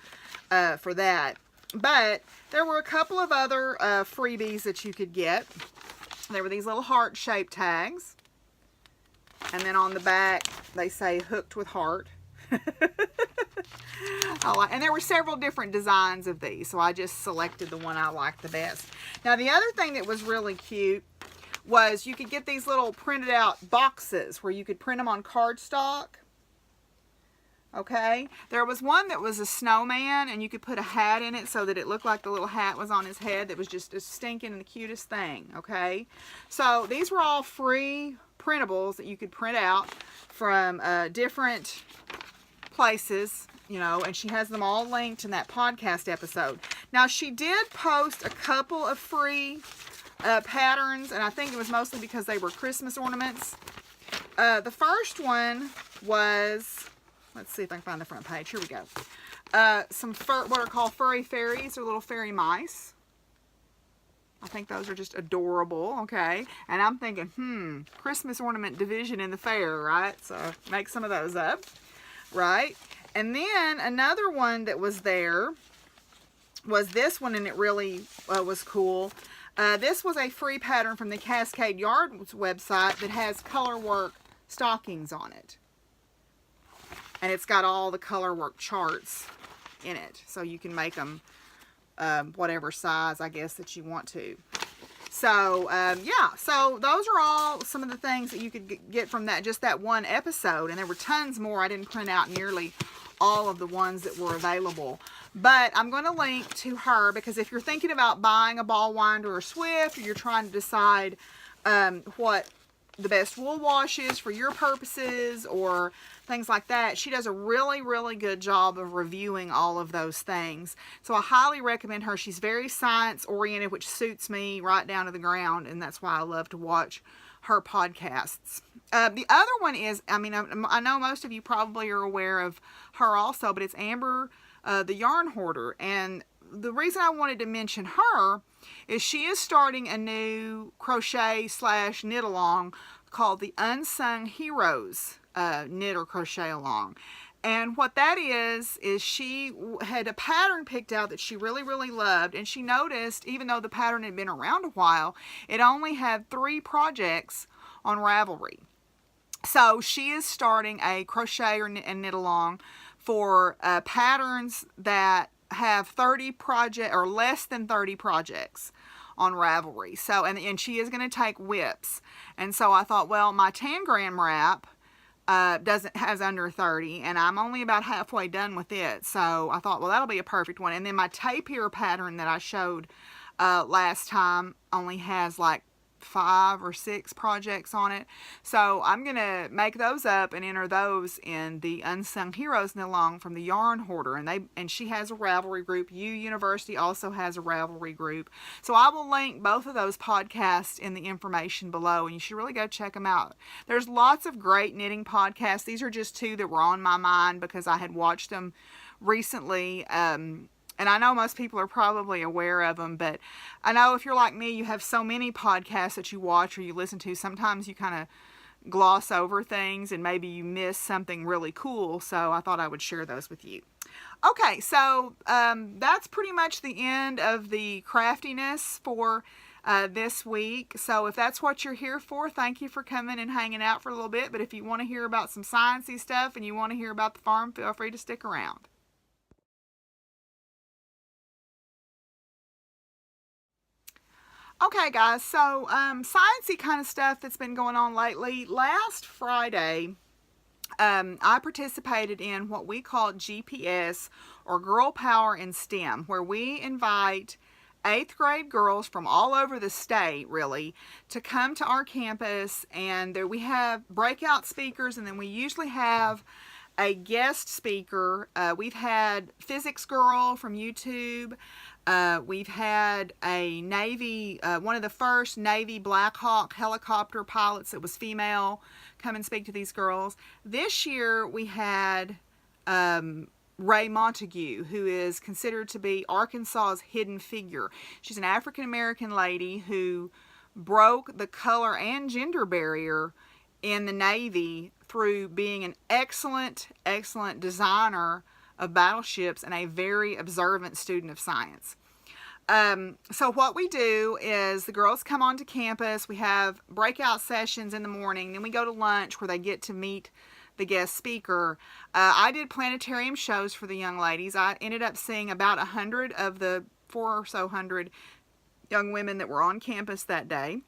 for that. But there were a couple of other freebies that you could get. There were these little heart-shaped tags. And then on the back, they say hooked with heart. And there were several different designs of these, so I just selected the one I liked the best. Now, the other thing that was really cute was you could get these little printed out boxes where you could print them on cardstock. Okay, there was one that was a snowman, and you could put a hat in it so that it looked like the little hat was on his head. That was just a stinking and the cutest thing. Okay, so these were all free printables that you could print out from different places, you know, and she has them all linked in that podcast episode. Now, she did post a couple of free patterns, and I think it was mostly because they were Christmas ornaments. The first one was, let's see if I can find the front page. Here we go. Some what are called furry fairies, or little fairy mice. I think those are just adorable, okay? And I'm thinking, Christmas ornament division in the fair, right? So make some of those up, right? And then another one that was there was this one, and it really was cool. This was a free pattern from the Cascade Yarns website that has color work stockings on it. And it's got all the color work charts in it. So you can make them whatever size, I guess, that you want to. So, yeah. So those are all some of the things that you could get from that, just that one episode. And there were tons more. I didn't print out nearly all of the ones that were available. But I'm going to link to her, because if you're thinking about buying a ball winder or Swift, or you're trying to decide what the best wool wash is for your purposes or things like that, she does a really, really good job of reviewing all of those things. So I highly recommend her. She's very science oriented, which suits me right down to the ground, and that's why I love to watch her podcasts. The other one is, I mean, I know most of you probably are aware of her also, but it's Amber, the Yarn Hoarder. And the reason I wanted to mention her is she is starting a new crochet / knit along called the Unsung Heroes knit or crochet along. And what that is she had a pattern picked out that she really, really loved, and she noticed, even though the pattern had been around a while, it only had 3 projects on Ravelry. So she is starting a crochet and knit along for patterns that have 30 project or less than 30 projects on Ravelry. So, and she is going to take whips. And so I thought, well, my tangram wrap has under 30, and I'm only about halfway done with it. So I thought, well, that'll be a perfect one. And then my tapir pattern that I showed last time only has like 5 or 6 projects on it. So I'm going to make those up and enter those in the Unsung Heroes knit along from the Yarn Hoarder. And she has a Ravelry group. Ewe University also has a Ravelry group. So I will link both of those podcasts in the information below, and you should really go check them out. There's lots of great knitting podcasts. These are just 2 that were on my mind because I had watched them recently. And I know most people are probably aware of them, but I know if you're like me, you have so many podcasts that you watch or you listen to, sometimes you kind of gloss over things and maybe you miss something really cool. So I thought I would share those with you. Okay, so that's pretty much the end of the craftiness for this week. So if that's what you're here for, thank you for coming and hanging out for a little bit. But if you want to hear about some sciencey stuff and you want to hear about the farm, feel free to stick around. Okay, guys, so sciencey kind of stuff that's been going on lately. Last Friday, I participated in what we call GPS, or Girl Power in STEM, where we invite 8th grade girls from all over the state, really, to come to our campus, and there we have breakout speakers, and then we usually have a guest speaker. We've had Physics Girl from YouTube. We've had a Navy, one of the first Navy Black Hawk helicopter pilots that was female, come and speak to these girls. This year we had Raye Montague, who is considered to be Arkansas's hidden figure. She's an African-American lady who broke the color and gender barrier in the Navy through being an excellent designer of battleships and a very observant student of science. So what we do is the girls come onto campus, we have breakout sessions in the morning, then we go to lunch where they get to meet the guest speaker. I did planetarium shows for the young ladies. I ended up seeing about 100 of the 400 young women that were on campus that day.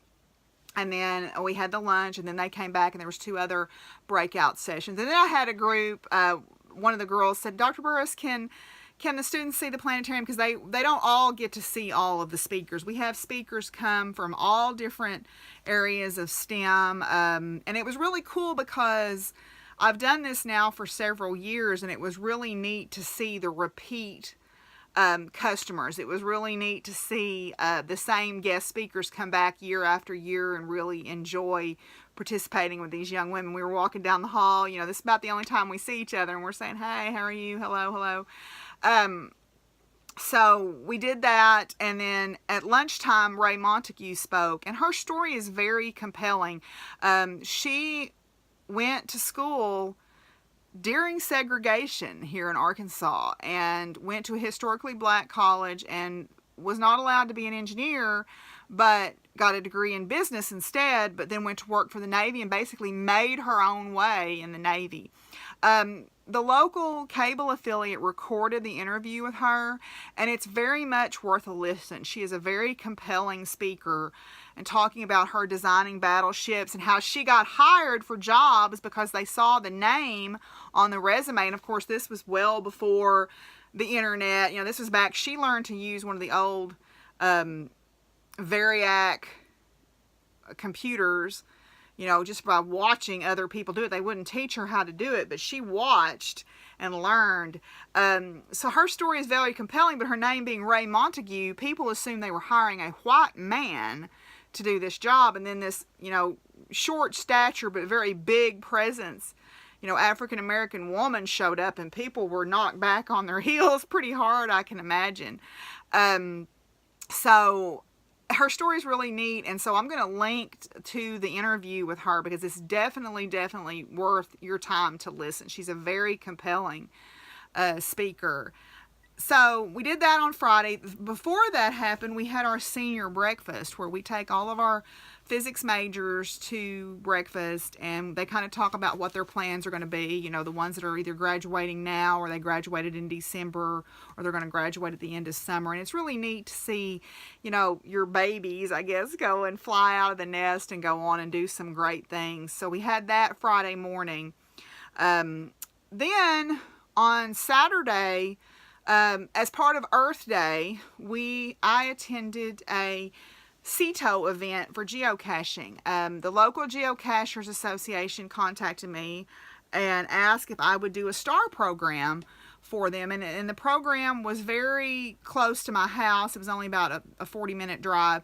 And then we had the lunch, and then they came back, and there was 2 other breakout sessions. And then I had a group, one of the girls said, Dr. Burris, can the students see the planetarium? Because they don't all get to see all of the speakers. We have speakers come from all different areas of STEM. And it was really cool because I've done this now for several years, and it was really neat to see the repeat customers. It was really neat to see the same guest speakers come back year after year and really enjoy participating with these young women. We were walking down the hall, you know, this is about the only time we see each other, and we're saying, hey, how are you? Hello. So we did that, and then at lunchtime, Raye Montague spoke, and her story is very compelling. She went to school during segregation here in Arkansas and went to a historically black college and was not allowed to be an engineer, but got a degree in business instead, but then went to work for the Navy and basically made her own way in the Navy. The local cable affiliate recorded the interview with her, and it's very much worth a listen. She is a very compelling speaker and talking about her designing battleships and how she got hired for jobs because they saw the name on the resume. And of course, this was well before the internet. You know, this was back, she learned to use one of the old Variac computers, you know, just by watching other people do it. They wouldn't teach her how to do it, but she watched and learned. So her story is very compelling, but her name being Raye Montague, people assumed they were hiring a white man to do this job. And then this, you know, short stature but very big presence, you know, African-American woman showed up, and people were knocked back on their heels pretty hard, I can imagine. So her story is really neat, and so I'm going to link to the interview with her because it's definitely worth your time to listen. She's a very compelling speaker. So we did that on Friday. Before that happened, we had our senior breakfast where we take all of our physics majors to breakfast, and they kind of talk about what their plans are going to be. You know, the ones that are either graduating now, or they graduated in December, or they're going to graduate at the end of summer. And it's really neat to see, you know, your babies, I guess, go and fly out of the nest and go on and do some great things. So we had that Friday morning. Then on Saturday, as part of Earth Day, I attended a CETO event for geocaching. The local Geocachers Association contacted me and asked if I would do a star program for them, and the program was very close to my house. It was only about a 40-minute drive.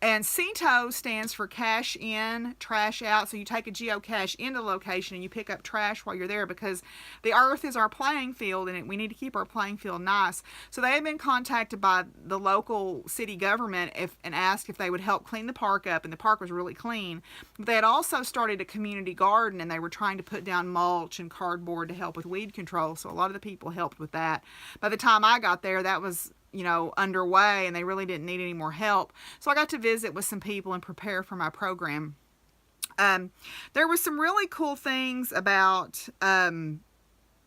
And CETO stands for cash in, trash out. So you take a geocache into the location and you pick up trash while you're there, because the earth is our playing field and we need to keep our playing field nice. So they had been contacted by the local city government and asked if they would help clean the park up, and the park was really clean. But they had also started a community garden, and they were trying to put down mulch and cardboard to help with weed control. So a lot of the people helped with that. By the time I got there, that was, you know, underway, and they really didn't need any more help. So I got to visit with some people and prepare for my program. There was some really cool things about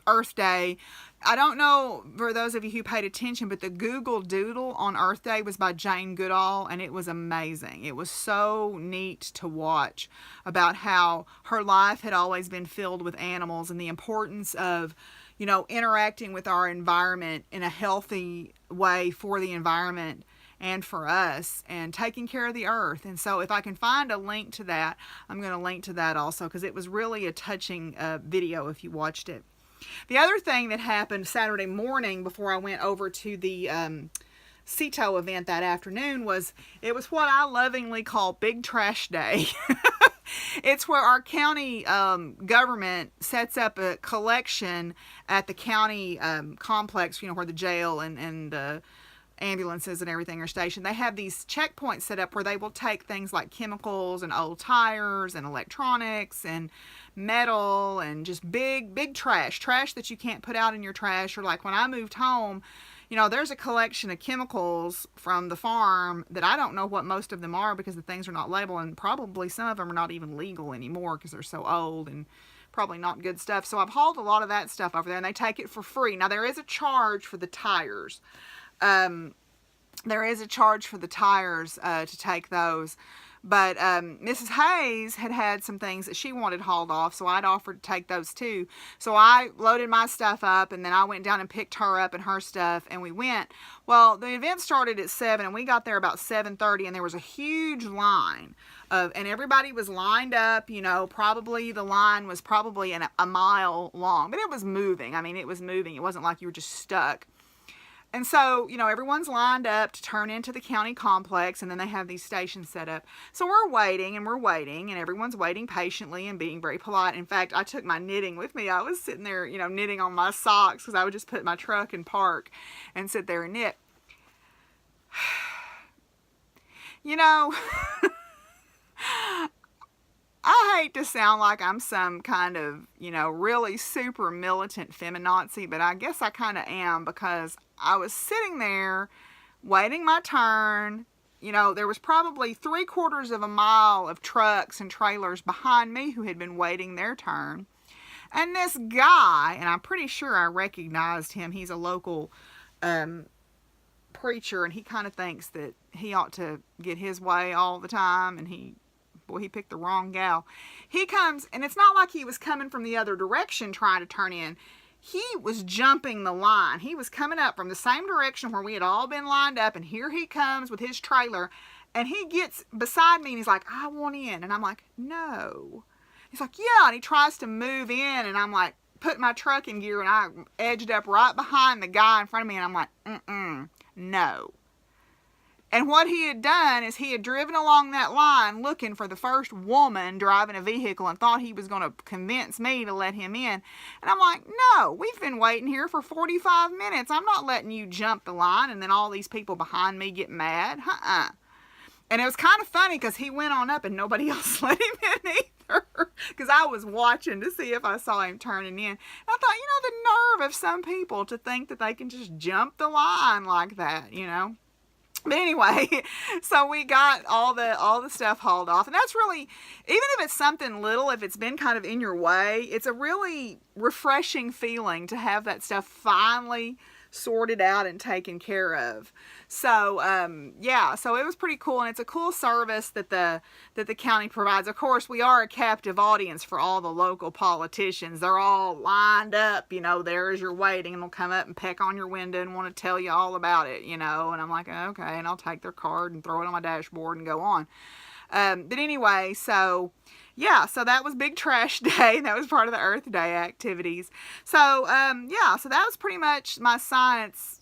Earth Day. I don't know, for those of you who paid attention, but the Google Doodle on Earth Day was by Jeni Goodall, and it was amazing. It was so neat to watch about how her life had always been filled with animals and the importance of, you know, interacting with our environment in a healthy way for the environment and for us, and taking care of the earth. And so if I can find a link to that, I'm going to link to that also, because it was really a touching video if you watched it. The other thing that happened Saturday morning before I went over to the CETO event that afternoon was, it was what I lovingly call Big Trash Day. It's where our county government sets up a collection at the county complex, you know, where the jail and the ambulances and everything are stationed, they have these checkpoints set up where they will take things like chemicals and old tires and electronics and metal and just big trash that you can't put out in your trash. Or like when I moved home, you know, there's a collection of chemicals from the farm that I don't know what most of them are because the things are not labeled, and probably some of them are not even legal anymore because they're so old and probably not good stuff. So I've hauled a lot of that stuff over there, and they take it for free. Now there is a charge for the tires. There is a charge for the tires to take those. But Mrs. Hayes had some things that she wanted hauled off, so I'd offered to take those too. So I loaded my stuff up, and then I went down and picked her up and her stuff, and we went. Well, the event started at 7, and we got there about 7:30, and there was a huge line and everybody was lined up. You know, probably the line was probably a mile long, but it was moving. I mean, it was moving. It wasn't like you were just stuck. And so, you know, everyone's lined up to turn into the county complex, and then they have these stations set up. So we're waiting, and everyone's waiting patiently and being very polite. In fact, I took my knitting with me. I was sitting there, you know, knitting on my socks because I would just put my truck in park and sit there and knit. You know, I hate to sound like I'm some kind of, you know, really super militant feminazi, but I guess I kind of am, because I was sitting there waiting my turn. You know, there was probably 3/4 of a mile of trucks and trailers behind me who had been waiting their turn. And this guy, and I'm pretty sure I recognized him, he's a local preacher, and he kind of thinks that he ought to get his way all the time, and he picked the wrong gal. He comes, and it's not like he was coming from the other direction trying to turn in. He was jumping the line. He was coming up from the same direction where we had all been lined up, and here he comes with his trailer, and he gets beside me, and he's like, I want in. And I'm like, no. He's like, yeah, and he tries to move in, and I'm like, put my truck in gear, and I edged up right behind the guy in front of me, and I'm like, no. And what he had done is he had driven along that line looking for the first woman driving a vehicle and thought he was going to convince me to let him in. And I'm like, no, we've been waiting here for 45 minutes. I'm not letting you jump the line and then all these people behind me get mad. And it was kind of funny because he went on up and nobody else let him in either, because I was watching to see if I saw him turning in. And I thought, you know, the nerve of some people to think that they can just jump the line like that, you know. But anyway, so we got all the stuff hauled off. And that's really, even if it's something little, if it's been kind of in your way, it's a really refreshing feeling to have that stuff finally sorted out and taken care of. So yeah, so it was pretty cool, and it's a cool service that the county provides. Of course, we are a captive audience for all the local politicians. They're all lined up, you know, there's your waiting, and they'll come up and peck on your window and want to tell you all about it, you know. And I'm like, okay, and I'll take their card and throw it on my dashboard and go on. But anyway, so yeah, so that was Big Trash Day. That was part of the Earth Day activities. So yeah, so that was pretty much my science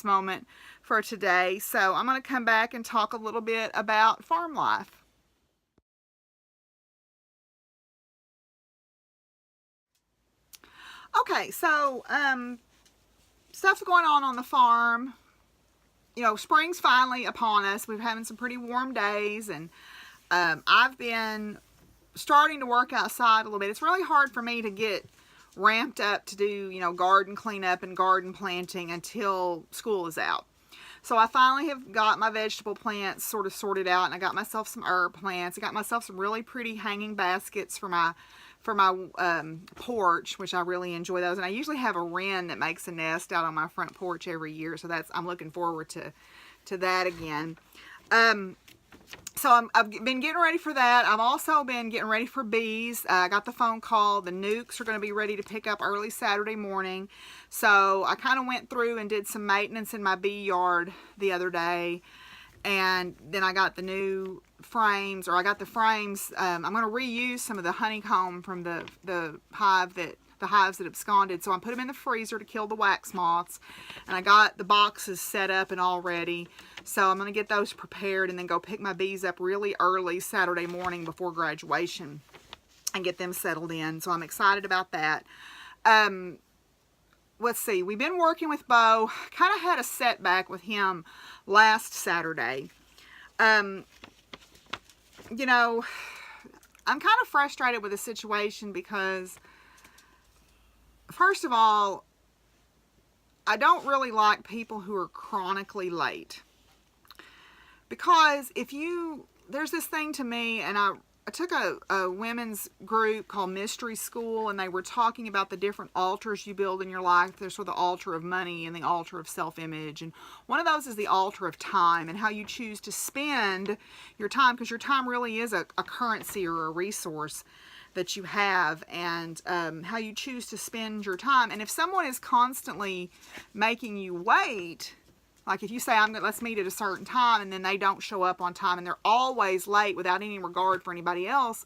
moment for today. So I'm going to come back and talk a little bit about farm life. Okay, so stuff's going on the farm. You know, spring's finally upon us. We're having some pretty warm days, and I've been starting to work outside a little bit. It's really hard for me to get ramped up to do, you know, garden cleanup and garden planting until school is out. So I finally have got my vegetable plants sort of sorted out, and I got myself some herb plants. I got myself some really pretty hanging baskets for my porch, which I really enjoy those. And I usually have a wren that makes a nest out on my front porch every year, so I'm looking forward to that again. So I've been getting ready for that. I've also been getting ready for bees. I got the phone call. The nukes are going to be ready to pick up early Saturday morning. So I kind of went through and did some maintenance in my bee yard the other day. And then I got the new frames, or I got the frames. I'm going to reuse some of the honeycomb from the hives that absconded. So I put them in the freezer to kill the wax moths. And I got the boxes set up and all ready. So I'm going to get those prepared and then go pick my bees up really early Saturday morning before graduation and get them settled in. So I'm excited about that. let's see, we've been working with Bo. Kind of had a setback with him last Saturday. You know, I'm kind of frustrated with the situation because, first of all, I don't really like people who are chronically late. Because there's this thing to me, and I took a women's group called Mystery School, and they were talking about the different altars you build in your life. There's sort of the altar of money and the altar of self-image, and one of those is the altar of time, and how you choose to spend your time, because your time really is a currency or a resource that you have, and how you choose to spend your time. And if someone is constantly making you wait, like if you say, let's meet at a certain time, and then they don't show up on time, and they're always late without any regard for anybody else,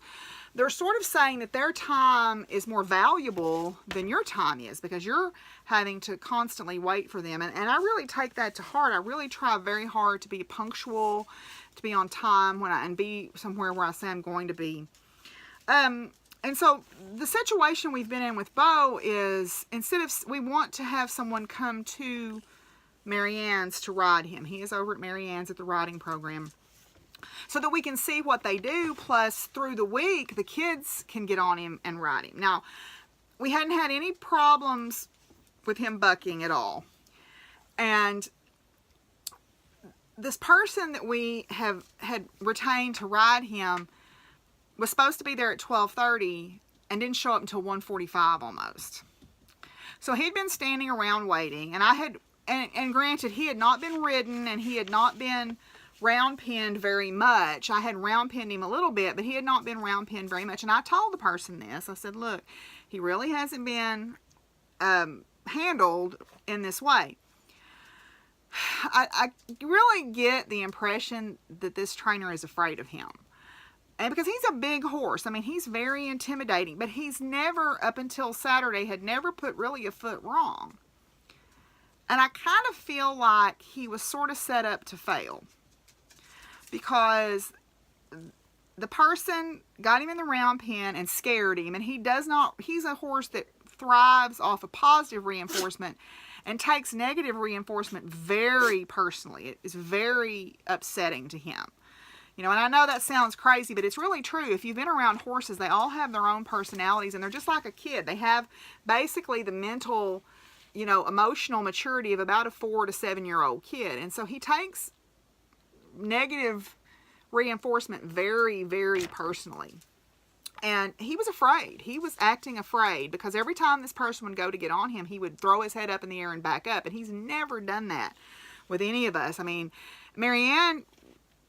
they're sort of saying that their time is more valuable than your time is, because you're having to constantly wait for them. And I really take that to heart. I really try very hard to be punctual, to be on time and be somewhere where I say I'm going to be. And so the situation we've been in with Bo is, we want to have someone come to Marianne's to ride him. He is over at Marianne's at the riding program, so that we can see what they do, plus through the week the kids can get on him and ride him. Now, we hadn't had any problems with him bucking at all, and this person that we had retained to ride him was supposed to be there at 12:30 and didn't show up until 1:45 almost. So he'd been standing around waiting, and and granted, he had not been ridden, and he had not been round pinned very much. I had round pinned him a little bit, but he had not been round pinned very much. And I told the person this. I said, look, he really hasn't been handled in this way. I really get the impression that this trainer is afraid of him. And because he's a big horse. I mean, he's very intimidating, but he's never, up until Saturday, had never put really a foot wrong. And I kind of feel like he was sort of set up to fail, because the person got him in the round pen and scared him, and he's a horse that thrives off of positive reinforcement and takes negative reinforcement very personally. It is very upsetting to him. You know, and I know that sounds crazy, but it's really true. If you've been around horses, they all have their own personalities, and they're just like a kid. They have basically the mental, emotional maturity of about a 4 to 7 year old kid. And so he takes negative reinforcement very, very personally. And he was afraid. He was acting afraid, because every time this person would go to get on him, he would throw his head up in the air and back up. And he's never done that with any of us. I mean, Marianne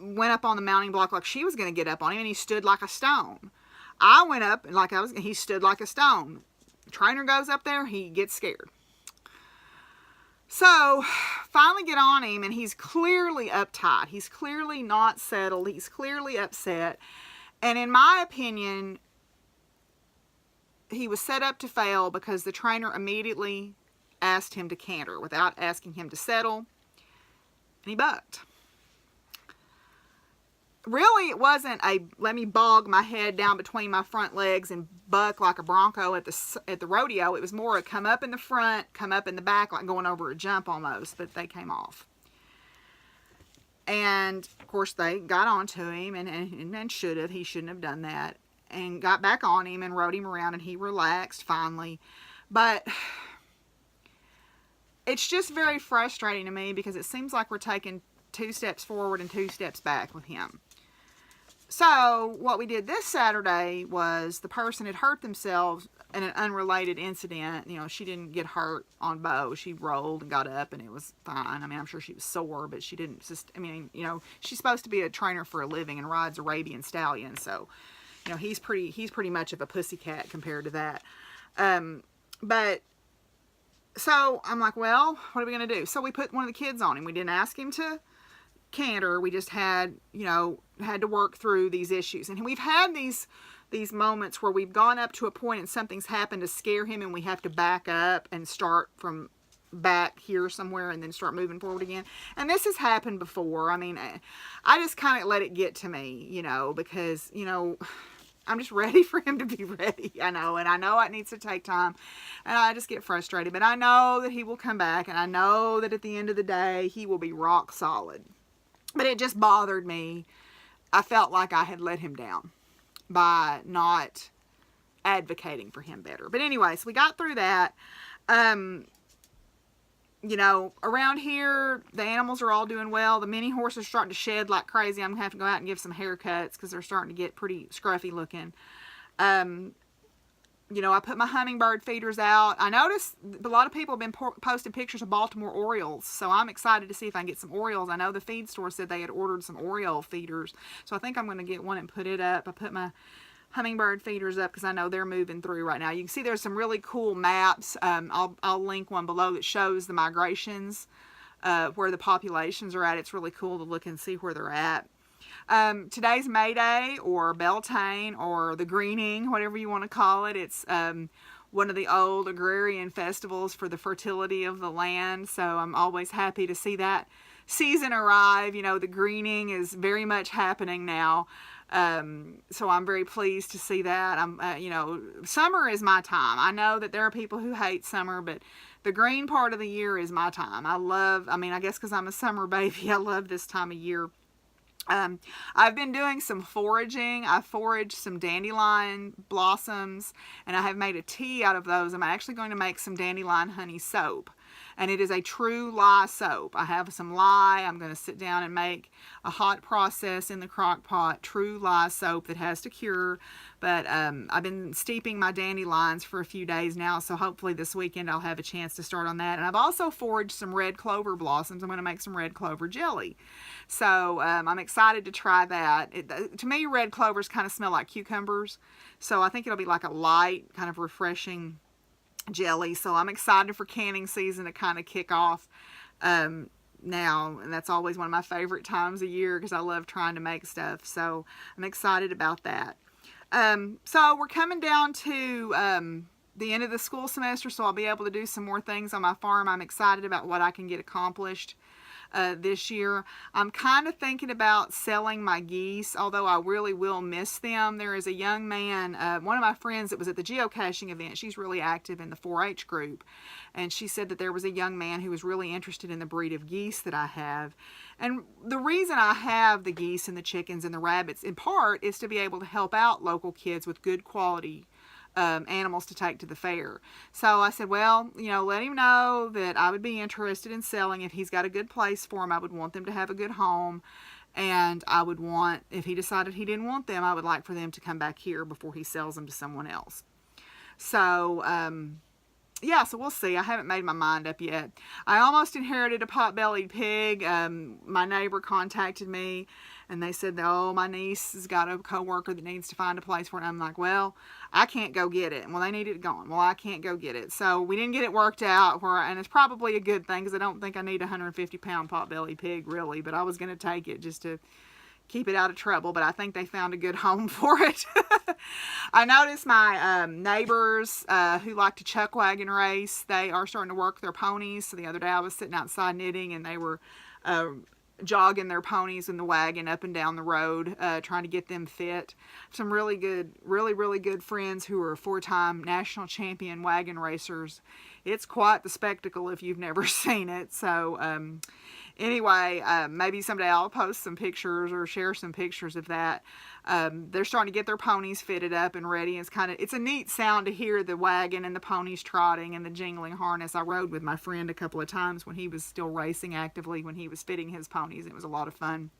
went up on the mounting block like she was going to get up on him, and he stood like a stone. I went up and he stood like a stone. The trainer goes up there, he gets scared. So, finally get on him, and he's clearly uptight. He's clearly not settled. He's clearly upset. And in my opinion, he was set up to fail, because the trainer immediately asked him to canter without asking him to settle, and he bucked. Really, it wasn't a let me bog my head down between my front legs and buck like a bronco at the rodeo. It was more a come up in the front, come up in the back, like going over a jump almost, but they came off. And, of course, they got onto him, and should have. He shouldn't have done that. And got back on him and rode him around, and he relaxed finally. But it's just very frustrating to me, because it seems like we're taking 2 steps forward and 2 steps back with him. So, what we did this Saturday was, the person had hurt themselves in an unrelated incident. She didn't get hurt on Bo. She rolled and got up, and it was fine. I mean, I'm sure she was sore, but she didn't she's supposed to be a trainer for a living and rides Arabian stallions. So, he's pretty much of a pussycat compared to that. But, so, I'm like, well, what are we going to do? So, we put one of the kids on him. We didn't ask him to canter. We just had to work through these issues. And we've had these moments where we've gone up to a point and something's happened to scare him, and we have to back up and start from back here somewhere and then start moving forward again. And this has happened before. I mean, I just kind of let it get to me, because, I'm just ready for him to be ready. I know, and I know it needs to take time, and I just get frustrated. But I know that he will come back, and I know that at the end of the day, he will be rock solid. But it just bothered me. I felt like I had let him down by not advocating for him better. But anyway, so we got through that. You know, around here, the animals are all doing well. The mini horses are starting to shed like crazy. I'm going to have to go out and give some haircuts because they're starting to get pretty scruffy looking. You know, I put my hummingbird feeders out. I noticed a lot of people have been posting pictures of Baltimore Orioles, so I'm excited to see if I can get some Orioles. I know the feed store said they had ordered some Oriole feeders, so I think I'm going to get one and put it up. I put my hummingbird feeders up because I know they're moving through right now. You can see there's some really cool maps. I'll link one below that shows the migrations, where the populations are at. It's really cool to look and see where they're at. Today's May Day, or Beltane, or the Greening, whatever you want to call it. It's one of the old agrarian festivals for the fertility of the land, so I'm always happy to see that season arrive. You know, the Greening is very much happening now. So I'm very pleased to see that. You know, summer is my time. I know that there are people who hate summer, but the green part of the year is my time. I mean, I guess because I'm a summer baby, I love this time of year. I've been doing some foraging. I foraged some dandelion blossoms, and I have made a tea out of those. I'm actually going to make some dandelion honey soap, and it is a true lye soap. I have some lye. I'm going to sit down and make a hot process in the crock pot, true lye soap that has to cure. But I've been steeping my dandelions for a few days now, so hopefully this weekend I'll have a chance to start on that. And I've also foraged some red clover blossoms. I'm going to make some red clover jelly. So I'm excited to try that. To me, red clovers kind of smell like cucumbers, so I think it'll be like a light, kind of refreshing jelly. So I'm excited for canning season to kind of kick off now, and that's always one of my favorite times of year because I love trying to make stuff. So I'm excited about that. So we're coming down to the end of the school semester, so I'll be able to do some more things on my farm. I'm excited about what I can get accomplished this year. I'm kind of thinking about selling my geese, although I really will miss them. There is a young man, one of my friends that was at the geocaching event. She's really active in the 4-H group, and she said that there was a young man who was really interested in the breed of geese that I have. And the reason I have the geese and the chickens and the rabbits in part is to be able to help out local kids with good quality animals to take to the fair. So I said, well, you know, let him know that I would be interested in selling. If he's got a good place for them, I would want them to have a good home. And I would want, if he decided he didn't want them, I would like for them to come back here before he sells them to someone else. So, yeah, so we'll see. I haven't made my mind up yet. I almost inherited a pot-bellied pig. My neighbor contacted me, and they said, oh, my niece has got a coworker that needs to find a place for it. And I'm like, well, I can't go get it. Well, they need it gone. Well, I can't go get it. So we didn't get it worked out, and it's probably a good thing because I don't think I need a 150-pound pot-bellied pig, really. But I was going to take it just to keep it out of trouble, but I think they found a good home for it. I noticed my neighbors who like to chuck wagon race, they are starting to work their ponies. So the other day I was sitting outside knitting, and they were jogging their ponies in the wagon up and down the road, trying to get them fit. Some really good friends who are 4-time national champion wagon racers. It's quite the spectacle if you've never seen it. So anyway, maybe someday I'll post some pictures or share some pictures of that. They're starting to get their ponies fitted up and ready. It's a neat sound to hear the wagon and the ponies trotting and the jingling harness. I rode with my friend a couple of times when he was still racing actively, when he was fitting his ponies. It was a lot of fun.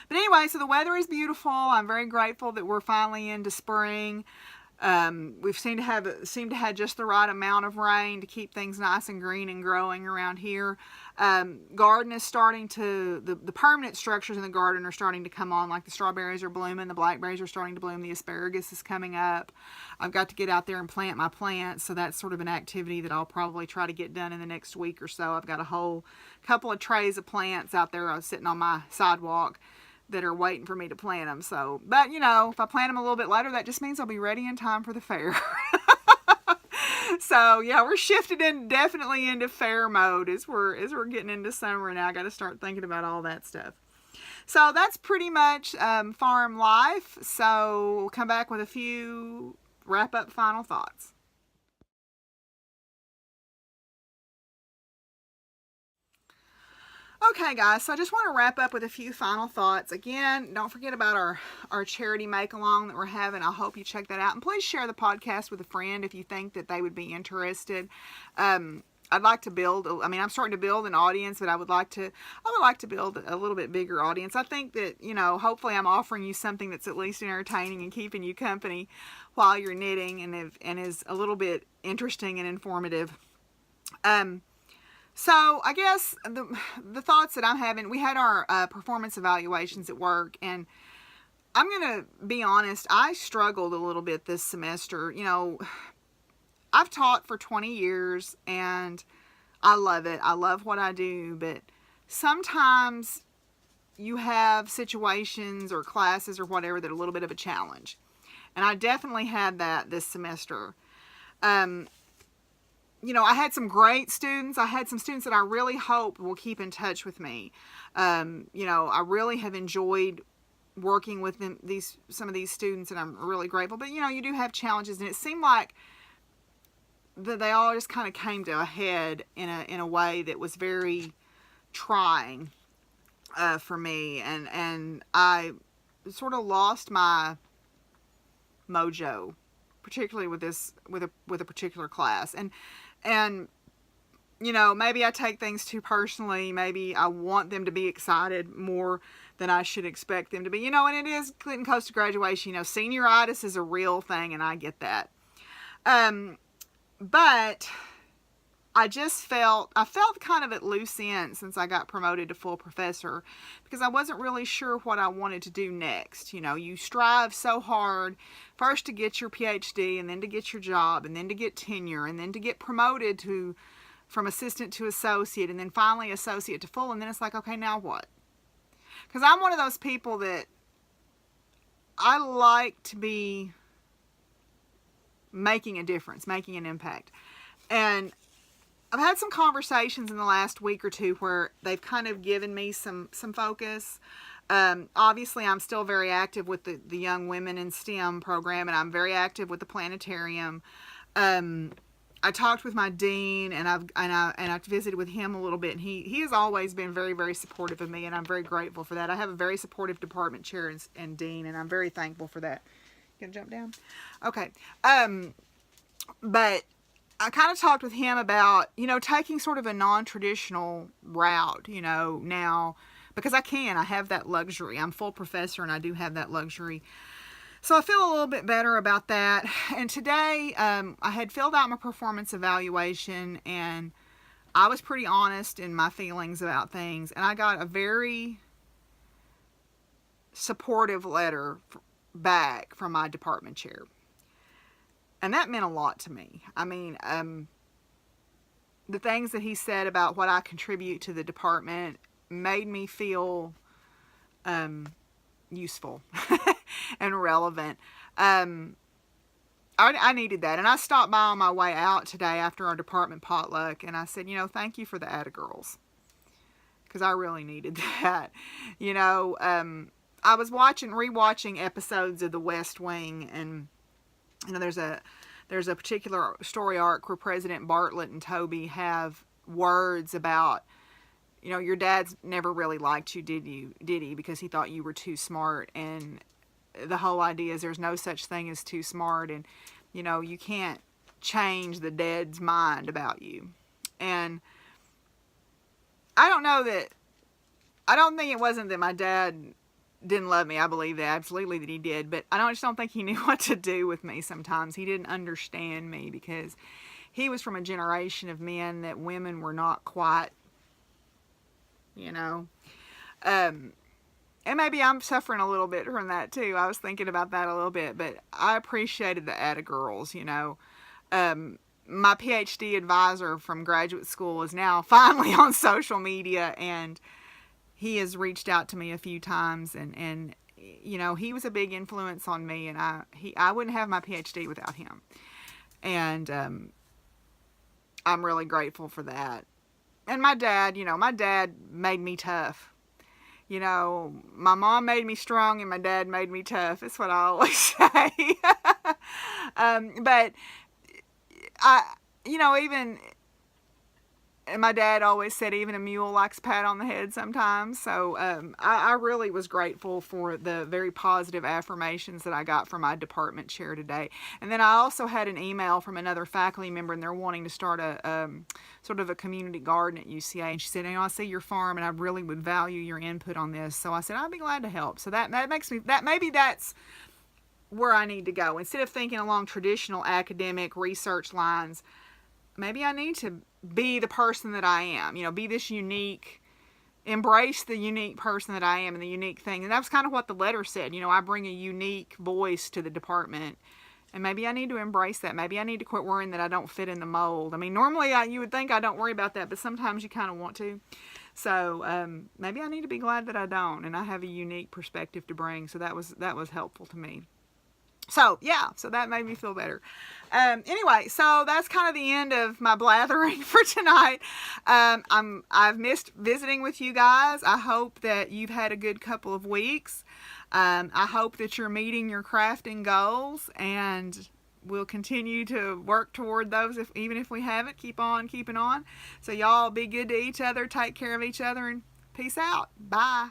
But anyway, so the weather is beautiful. I'm very grateful that we're finally into spring. We've seemed to have just the right amount of rain to keep things nice and green and growing around here. Garden is starting to, the permanent structures in the garden are starting to come on, like the strawberries are blooming, the blackberries are starting to bloom, the asparagus is coming up. I've got to get out there and plant my plants, so that's sort of an activity that I'll probably try to get done in the next week or so. I've got a whole couple of trays of plants out there sitting on my sidewalk that are waiting for me to plant them. So, but you know, if I plant them a little bit later, that just means I'll be ready in time for the fair. So yeah, we're shifted definitely into fair mode as we're getting into summer now. I got to start thinking about all that stuff. So that's pretty much farm life. So we'll come back with a few wrap-up final thoughts. Okay, guys, so I just want to wrap up with a few final thoughts. Again, don't forget about our charity make-along that we're having. I hope you check that out. And please share the podcast with a friend if you think that they would be interested. I'd like to build, I'm starting to build an audience, but I would like to build a little bit bigger audience. I think that, hopefully I'm offering you something that's at least entertaining and keeping you company while you're knitting and is a little bit interesting and informative. So I guess the thoughts that I'm having, we had our performance evaluations at work, and I'm going to be honest, I struggled a little bit this semester. I've taught for 20 years and I love it. I love what I do, but sometimes you have situations or classes or whatever that are a little bit of a challenge. And I definitely had that this semester. I had some great students. I had some students that I really hope will keep in touch with me. I really have enjoyed working with some of these students, and I'm really grateful. But, you do have challenges, and it seemed like that they all just kind of came to a head in a way that was very trying for me, and I sort of lost my mojo, particularly with a particular class. And maybe I take things too personally. Maybe I want them to be excited more than I should expect them to be. And it is getting close to graduation. Senioritis is a real thing, and I get that. But I felt kind of at loose ends since I got promoted to full professor, because I wasn't really sure what I wanted to do next. You strive so hard first to get your PhD, and then to get your job, and then to get tenure, and then to get promoted from assistant to associate, and then finally associate to full, and then it's like, okay, now what? Because I'm one of those people that I like to be making a difference, making an impact. And I've had some conversations in the last week or two where they've kind of given me some focus. Obviously, I'm still very active with the Young Women in STEM program, and I'm very active with the planetarium. I talked with my dean, and I visited with him a little bit, and he has always been very, very supportive of me, and I'm very grateful for that. I have a very supportive department chair and dean, and I'm very thankful for that. You gonna jump down? Okay. But I kind of talked with him about, taking sort of a non-traditional route, now, because I have that luxury. I'm full professor, and I do have that luxury. So I feel a little bit better about that. And today, I had filled out my performance evaluation, and I was pretty honest in my feelings about things. And I got a very supportive letter back from my department chair. And that meant a lot to me. The things that he said about what I contribute to the department made me feel useful and relevant. I needed that. And I stopped by on my way out today after our department potluck, and I said, thank you for the Atta Girls, because I really needed that. I was rewatching episodes of The West Wing, and there's a particular story arc where President Bartlett and Toby have words about, your dad's never really liked you, did he? Because he thought you were too smart. And the whole idea is there's no such thing as too smart, and you can't change the dad's mind about you. And I don't think it wasn't that my dad didn't love me. I believe that absolutely that he did, but I just don't think he knew what to do with me sometimes. He didn't understand me, because he was from a generation of men that women were not quite, and maybe I'm suffering a little bit from that too. I was thinking about that a little bit, but I appreciated the Atta Girls. My PhD advisor from graduate school is now finally on social media, and he has reached out to me a few times, and he was a big influence on me, and I wouldn't have my PhD without him. And I'm really grateful for that. And my dad made me tough. You know, my mom made me strong and my dad made me tough. That's what I always say. But you know, even, and my dad always said even a mule likes a pat on the head sometimes. So I really was grateful for the very positive affirmations that I got from my department chair today. And then I also had an email from another faculty member, and they're wanting to start a sort of a community garden at UCA. And she said, you know, I see your farm and I really would value your input on this. So I said, I'd be glad to help. So that makes me, maybe that's where I need to go. Instead of thinking along traditional academic research lines, maybe I need to be the person that I am, you know, be this unique, embrace the unique person that I am and the unique thing. And that's kind of what the letter said. You know, I bring a unique voice to the department, and maybe I need to embrace that. Maybe I need to quit worrying that I don't fit in the mold. I mean, normally you would think I don't worry about that, but sometimes you kind of want to. So maybe I need to be glad that I don't, and I have a unique perspective to bring. So that was helpful to me. So yeah, so that made me feel better. Anyway, so that's kind of the end of my blathering for tonight. I've missed visiting with you guys. I hope that you've had a good couple of weeks. I hope that you're meeting your crafting goals, and we'll continue to work toward those even if we haven't. Keep on keeping on. So y'all be good to each other, take care of each other, and peace out. Bye.